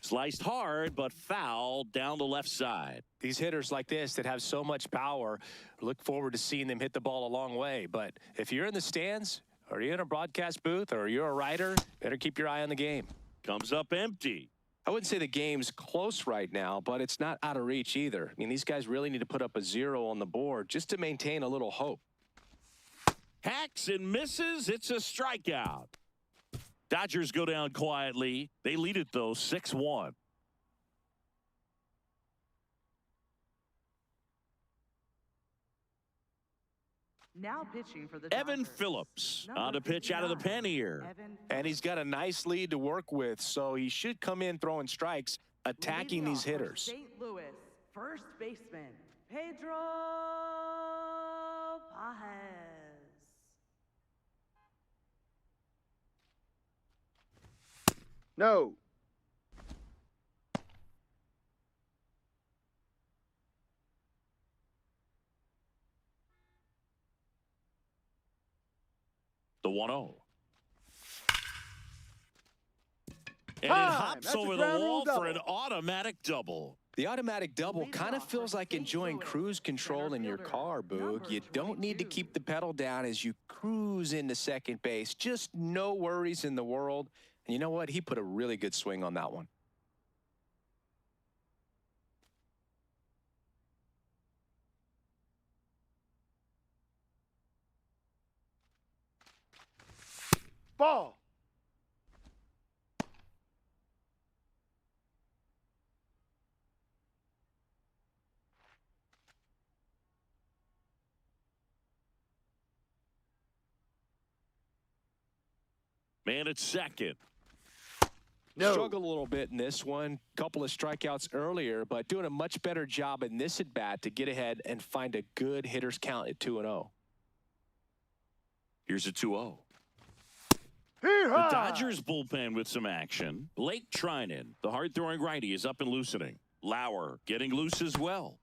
Sliced hard, but foul down the left side. These hitters like this that have so much power, look forward to seeing them hit the ball a long way. But if you're in the stands, or you're in a broadcast booth, or you're a writer, better keep your eye on the game. Comes up empty. I wouldn't say the game's close right now, but it's not out of reach either. I mean, these guys really need to put up a 0 on the board just to maintain a little hope. Hacks and misses. It's a strikeout. Dodgers go down quietly. They lead it, though, 6-1. Now pitching for the Evan Dodgers. Phillips Number on to pitch out of the 59, pen here. Evan And he's got a nice lead to work with, so he should come in throwing strikes, attacking Leading these off for hitters. St. Louis, first baseman, Pedro Pajes. No. The 1-0. And it Time. hops That's a over the ground rule wall for double. an automatic double. The automatic double Leading kind of off for feels like St. enjoying Louis, cruise control center in your fielder, car, Boog. number You don't need to 22. keep the pedal down as you cruise into second base. Just no worries in the world. And you know what? He put a really good swing on that one. Ball. Man at second. No. Struggled a little bit in this one. Couple of strikeouts earlier, but doing a much better job in this at-bat to get ahead and find a good hitter's count at 2-0. Here's a 2-0. Hee The haw. Dodgers bullpen with some action. Blake Trinan, the hard-throwing righty, is up and loosening. Lauer getting loose as well.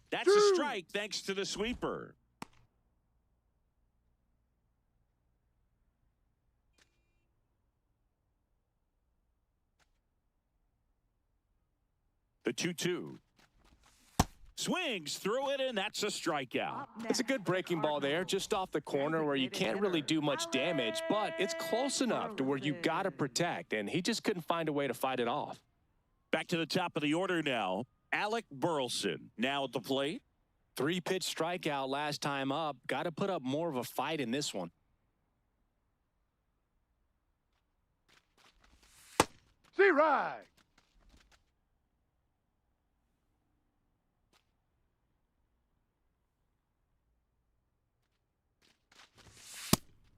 That's a strike thanks to the sweeper. The 2-2. Swings through it, and that's a strikeout. Up It's a good next, breaking ball there, Cardinals. just off the corner where you Designated can't really hitter, do much damage, but it's close enough to where you got to protect, and he just couldn't find a way to fight it off. Back to the top of the order now. Alec Burleson now at the plate. 3-pitch strikeout last time up. Got to put up more of a fight in this one. See right.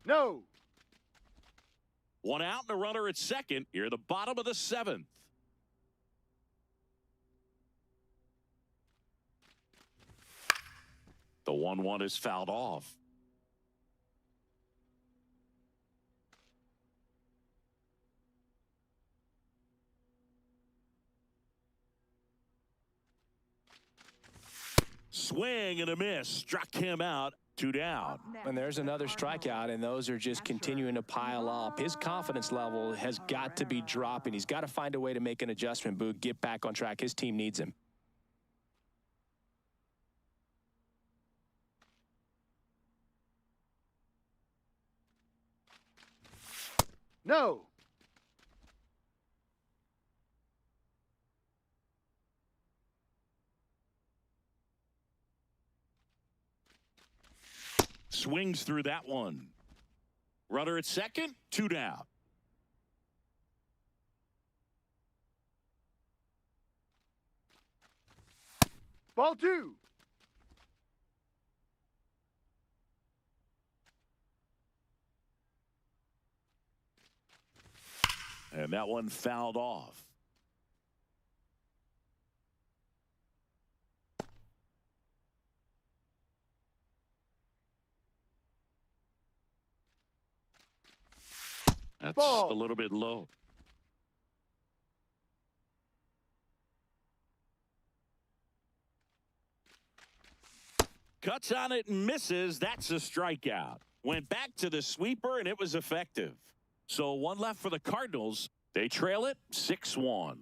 No. One out and a runner at second. Here, the bottom of the 7th. The 1-1 is fouled off. Swing and a miss. Struck him out. 2 down. And there's another strikeout, and those are just continuing to pile up. His confidence level has got to be dropping. He's got to find a way to make an adjustment, Boog, get back on track. His team needs him. No. Swings through that one. Runner at second. 2 down. Ball 2. And that one fouled off. That's Ball. a little bit low. Cuts on it and misses. That's a strikeout. Went back to the sweeper, and it was effective. So one left for the Cardinals. They trail it 6-1.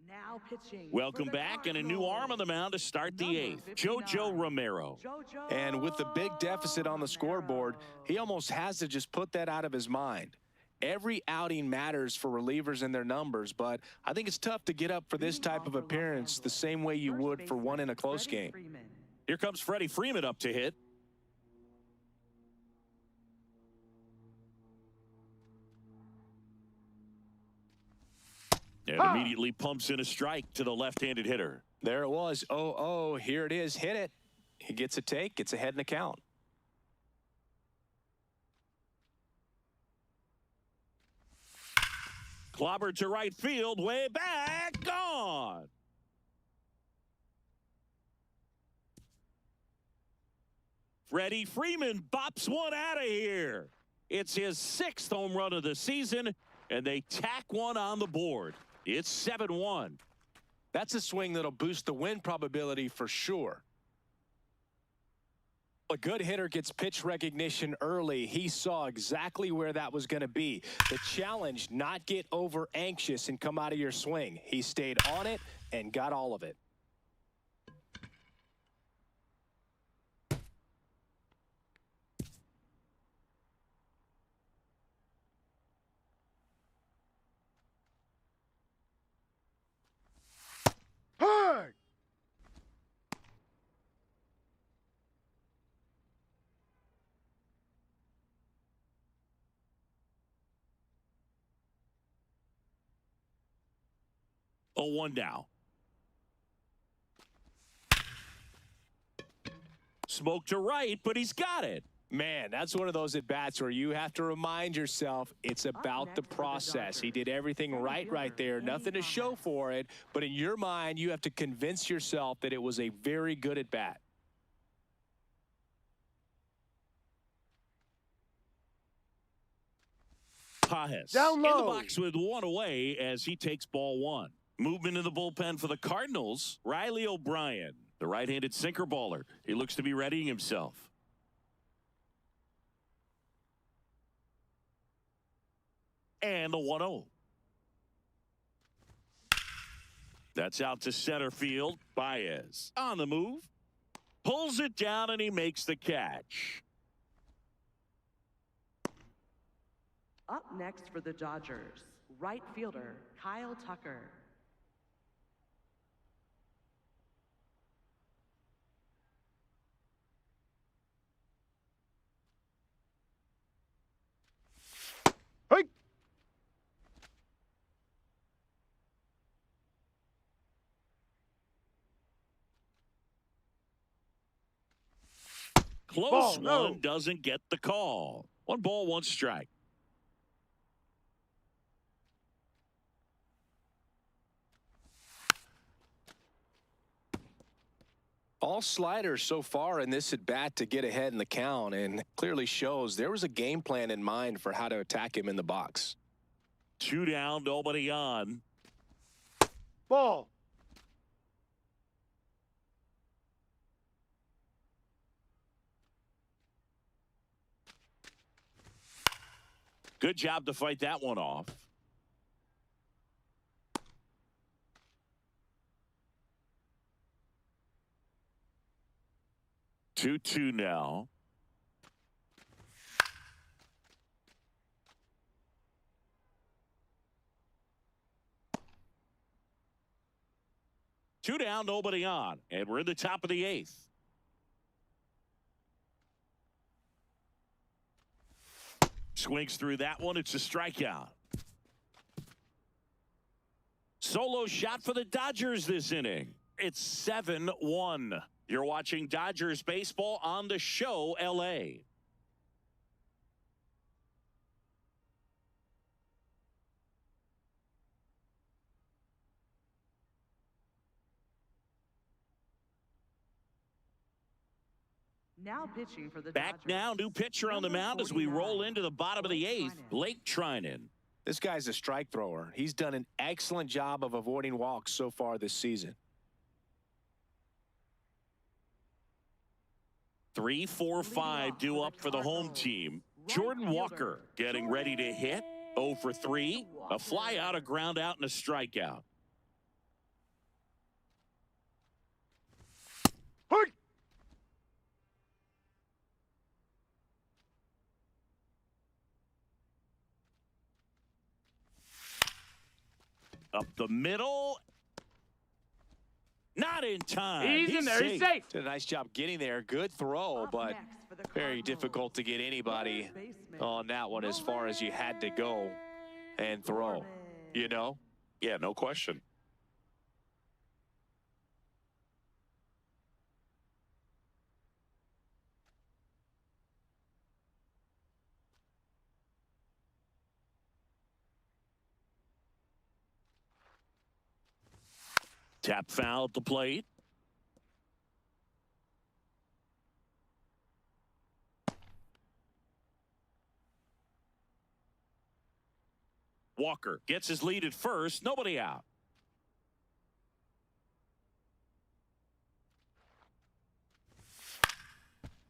Now pitching. Welcome for the back, and a new arm on the mound to start the Number 8th. 59, JoJo Romero. And with the big deficit on the scoreboard, he almost has to just put that out of his mind. Every outing matters for relievers and their numbers, but I think it's tough to get up for this type of appearance the same way you would for one in a close game. Here comes Freddie Freeman up to hit. And immediately pumps in a strike to the left-handed hitter. There it was. 0-0. Here it is. Hit it. He gets a take. Gets ahead in the count. Clobbered to right field. Way back. Gone. Freddie Freeman bops one out of here. It's his 6th home run of the season, and they tack one on the board. It's 7-1. That's a swing that'll boost the win probability for sure. A good hitter gets pitch recognition early. He saw exactly where that was going to be. The challenge, not get over anxious and come out of your swing. He stayed on it and got all of it. Hey! Oh, 1 now. Smoke to right, but he's got it. Man, that's one of those at-bats where you have to remind yourself it's about the process. He did everything right there. Nothing to show for it, but in your mind, you have to convince yourself that it was a very good at-bat. Pajes Down in the low. box with one away as he takes ball 1. Movement in the bullpen for the Cardinals. Riley O'Brien, the right-handed sinker baller. He looks to be readying himself. And the 1-0. That's out to center field. Baez on the move. Pulls it down and he makes the catch. Up next for the Dodgers, right fielder Kyle Tucker. Hey! Close Ball, one no. doesn't get the call. 1 ball, 1 strike. All sliders so far in this at-bat to get ahead in the count, and clearly shows there was a game plan in mind for how to attack him in the box. 2 down, nobody on. Ball. Good job to fight that one off. Two now. Two down, nobody on, and we're in the top of the 8th. Swings through that one. It's a strikeout. Solo shot for the Dodgers this inning. It's 7-1. You're watching Dodgers baseball on the show, LA. Now pitching for the Back Dodgers. now, new pitcher on the mound as we roll into the bottom of the 8th. Blake Trinan. This guy's a strike thrower. He's done an excellent job of avoiding walks so far this season. 3, 4, 5 due up for the home team. Jordan Walker getting ready to hit. 0 for 3. A fly out, a ground out, and a strikeout. Hey! Up the middle. Not in time. He's in there. He's safe. Did a nice job getting there. Good throw, Up but next for the very Cardinals, difficult to get anybody third baseman, on that one as far as you had to go and throw, you know? Yeah, no question. Tap foul at the plate. Walker gets his lead at first. Nobody out.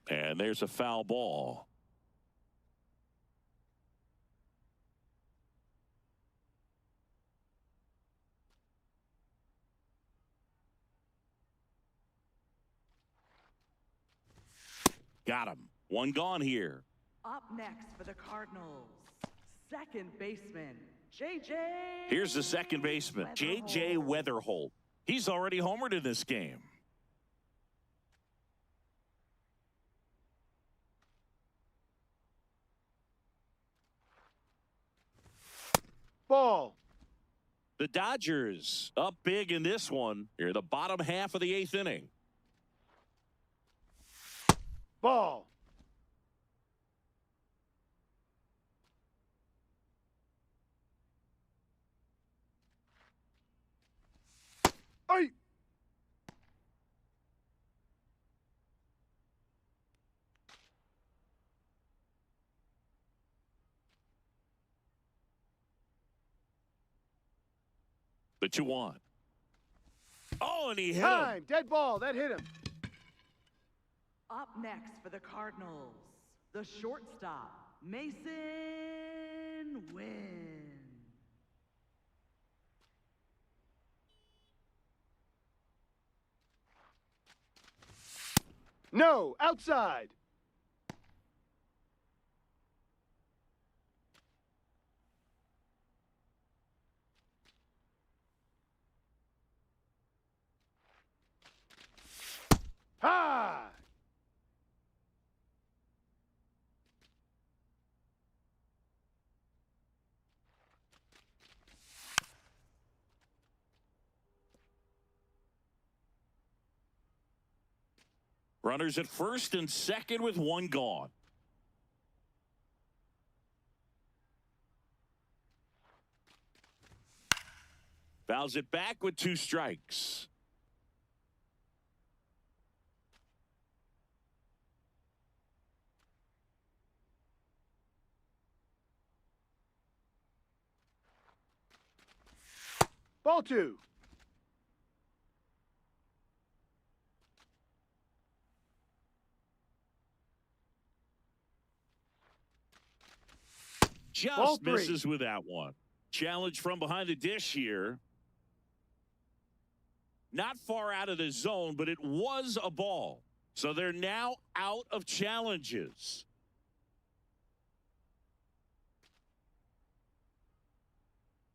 And there's a foul ball. Got him. One gone here. Up next for the Cardinals, second baseman, J.J. Here's the second baseman, J.J. Weatherholt. He's already homered in this game. Ball. The Dodgers up big in this one. Here in the bottom half of the 8th inning. Ball. Ay. The 2-1. Oh, and he hit him. Time. Dead ball. That hit him. Up next for the Cardinals, the shortstop, Mason Wynn. No. Outside. Ha! Runners at first and second with one gone. Fouls it back with 2 strikes. Ball 2. Ball Just 3. misses with that one. Challenge from behind the dish here. Not far out of the zone, but it was a ball. So they're now out of challenges.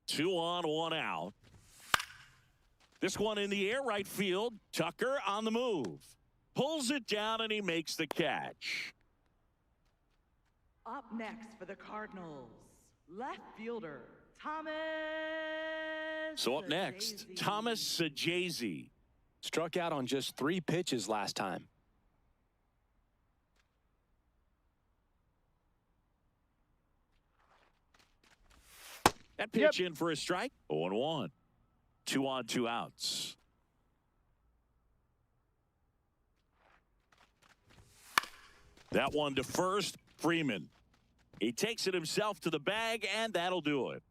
Two on, one out. This one in the air right field. Tucker on the move. Pulls it down and he makes the catch. Up next for the Cardinals, left fielder, Thomas. So up next, Sajazi. Thomas Sajazi. Struck out on just 3 pitches last time. That pitch in for a strike. 0-1. 2 on, 2 outs. That one to first, Freeman. He takes it himself to the bag, and that'll do it.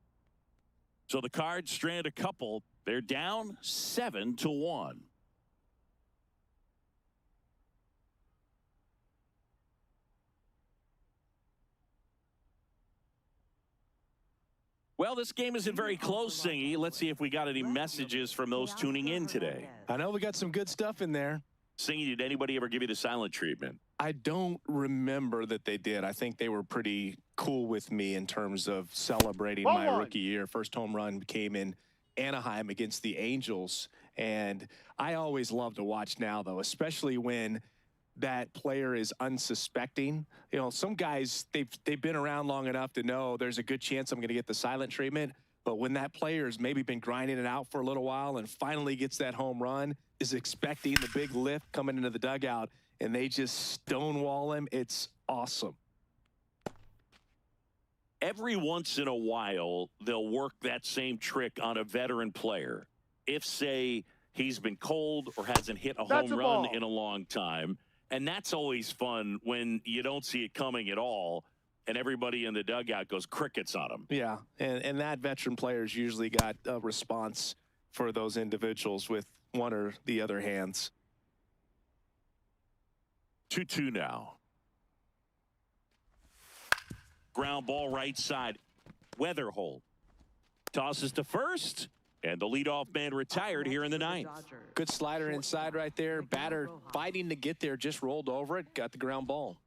So the Cards strand a couple. They're down 7-1. Well, this game isn't very close, Singy. Let's see if we got any messages from those tuning in today. I know we got some good stuff in there. Singy, did anybody ever give you the silent treatment? I don't remember that they did. I think they were pretty cool with me in terms of celebrating Ball my 1. rookie year. First home run came in Anaheim against the Angels. And I always love to watch now, though, especially when that player is unsuspecting. You know, some guys, they've been around long enough to know there's a good chance I'm going to get the silent treatment. But when that player has maybe been grinding it out for a little while and finally gets that home run, is expecting the big lift coming into the dugout, and they just stonewall him, it's awesome. Every once in a while, they'll work that same trick on a veteran player. If, say, he's been cold or hasn't hit a home run in a long time. And that's always fun when you don't see it coming at all, and everybody in the dugout goes crickets on him. Yeah, and that veteran player's usually got a response for those individuals with one or the other hands. 2-2 now. Ground ball right side. Weatherhold tosses to first, and the leadoff man retired here in the ninth. Good slider inside right there. Batter fighting to get there, just rolled over it, got the ground ball.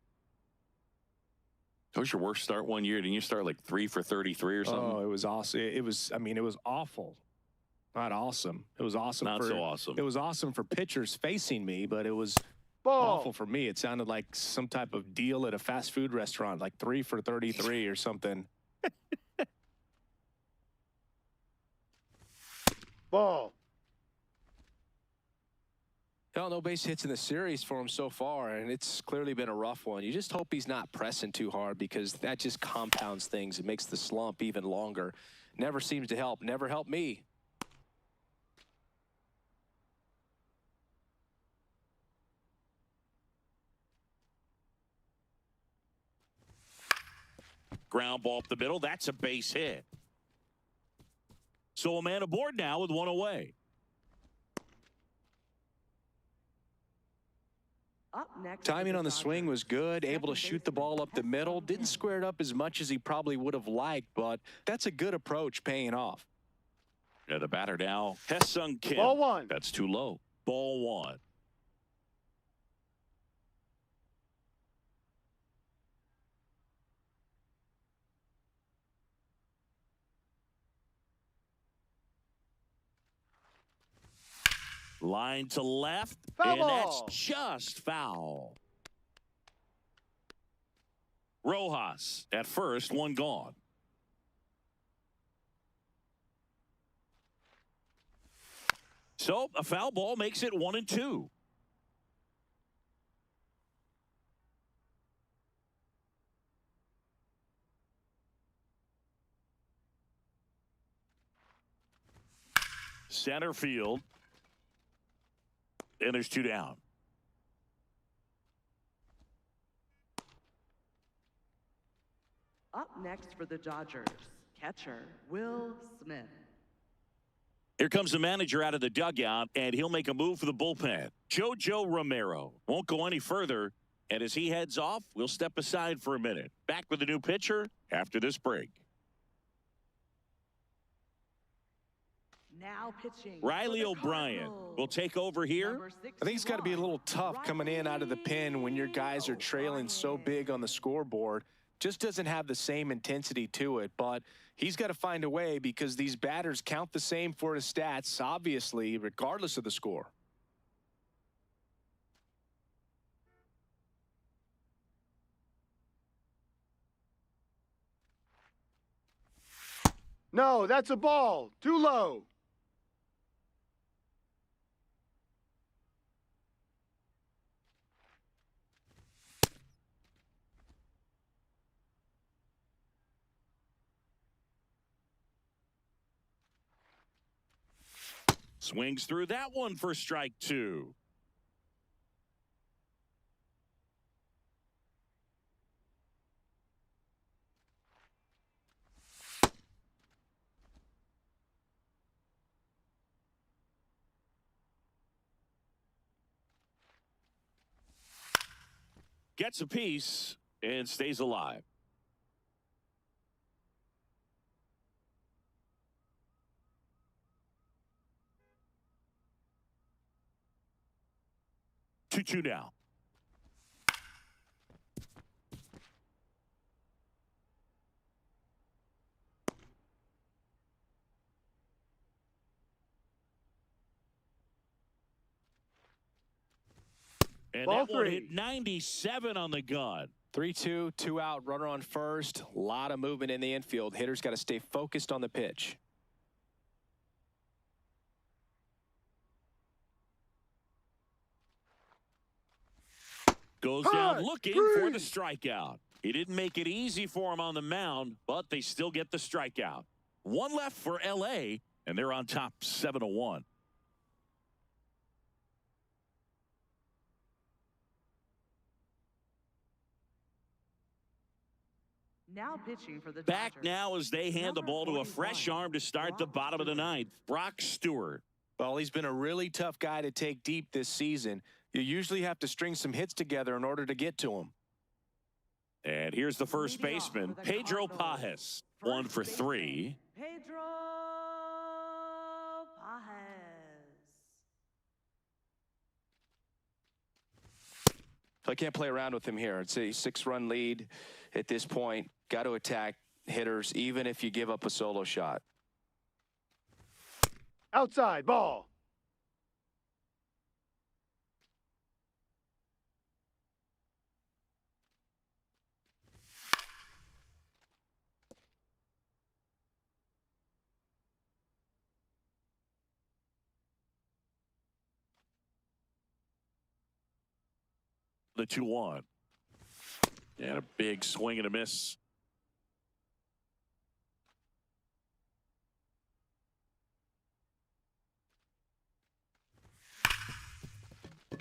That was your worst start one year. Didn't you start like 3 for 33 or something? Oh, it was awesome. It was, I mean, it was awful. Not awesome. It was awesome. Not so awesome. It was awesome for pitchers facing me, but it was awful for me. It sounded like some type of deal at a fast food restaurant, like 3 for 33 or something. Ball. Well, no base hits in the series for him so far, and it's clearly been a rough one. You just hope he's not pressing too hard, because that just compounds things. It makes the slump even longer. Never seems to help. Never helped me. Ground ball up the middle. That's a base hit. So a man aboard now with one away. Up next, Timing on the swing was good, able to shoot the ball up the middle. Didn't square it up as much as he probably would have liked, but that's a good approach paying off. Yeah, the batter now, Hesung Kim. Ball one. That's too low. Ball one. Line to left, Foul and ball. that's just foul. Rojas at first, one gone. So a foul ball makes it 1-2. Center field. And there's 2 down. Up next for the Dodgers, catcher Will Smith. Here comes the manager out of the dugout, and he'll make a move for the bullpen. Jojo Romero won't go any further, and as he heads off, we'll step aside for a minute. Back with the new pitcher after this break. Now pitching. Riley O'Brien will take over here. I think it's got to be a little tough coming in out of the pen when your guys are trailing so big on the scoreboard. Just doesn't have the same intensity to it, but he's got to find a way, because these batters count the same for his stats, obviously, regardless of the score. No, that's a ball. Too low. Swings through that one for strike 2. Gets a piece and stays alive. Two now. And Ball that one three. hit 97 on the gun. 3-2, 2 out, runner on first. A lot of movement in the infield. Hitters got to stay focused on the pitch. Goes High, down looking three. for the strikeout. He didn't make it easy for him on the mound, but they still get the strikeout. One left for L.A., and they're on top 7-1. Now pitching for the Back Dodgers. now as they hand the ball to a fresh arm to start the bottom of the ninth, Brock Stewart. Well, he's been a really tough guy to take deep this season. You usually have to string some hits together in order to get to him. And here's the first Leading off baseman, for the Pedro Cardinals. Pajes. 1 for 3. Pedro Pajes. So I can't play around with him here. It's a 6-run lead at this point. Got to attack hitters, even if you give up a solo shot. Outside, ball. The 2-1. And a big swing and a miss.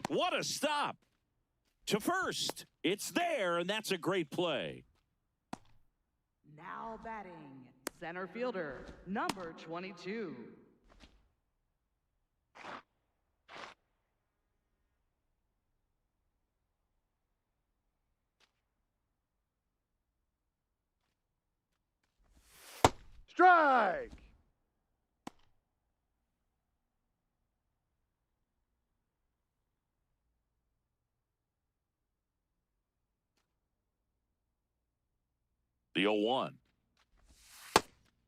What a stop. To first. It's there, and that's a great play. Now batting, center fielder, number 22. Strike. The 0-1.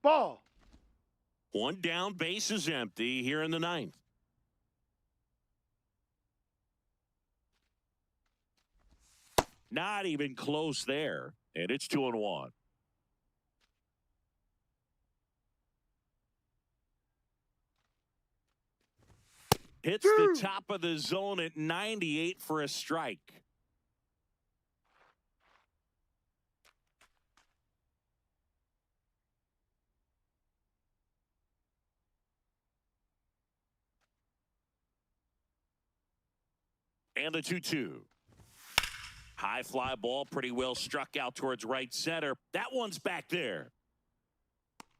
Ball. One down, base is empty here in the ninth. Not even close there, and it's 2-1. Hits the top of the zone at 98 for a strike. And the 2-2. High fly ball, pretty well struck out towards right center. That one's back there.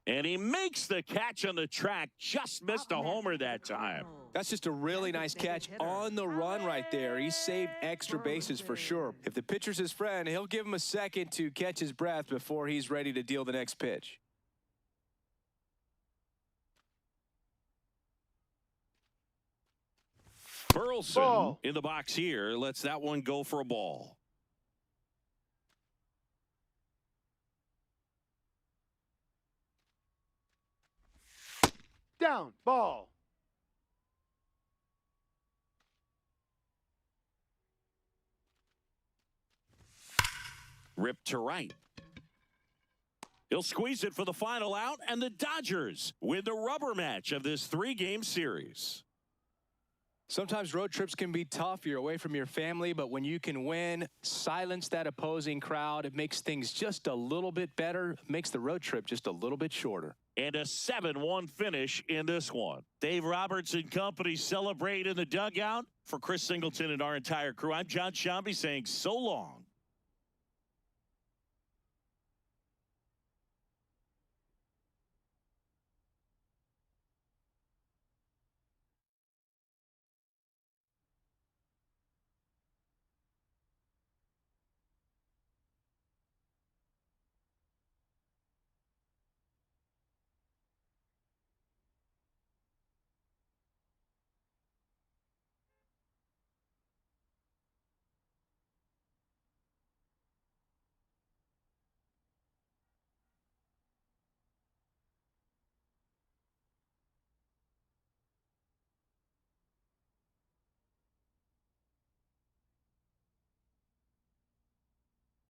And he makes the catch on the track. Just missed a homer that time. That's just a really nice catch on the run right there. He saved extra bases for sure. If the pitcher's his friend, he'll give him a second to catch his breath before he's ready to deal the next pitch. Burleson Ball. in the box here lets that one go for a ball. Down, ball. Ripped to right. He'll squeeze it for the final out, and the Dodgers win the rubber match of this 3-game series. Sometimes road trips can be tough. You're away from your family, but when you can win, silence that opposing crowd, it makes things just a little bit better, makes the road trip just a little bit shorter. And a 7-1 finish in this one. Dave Roberts and company celebrate in the dugout. For Chris Singleton and our entire crew, I'm John Shambi saying so long.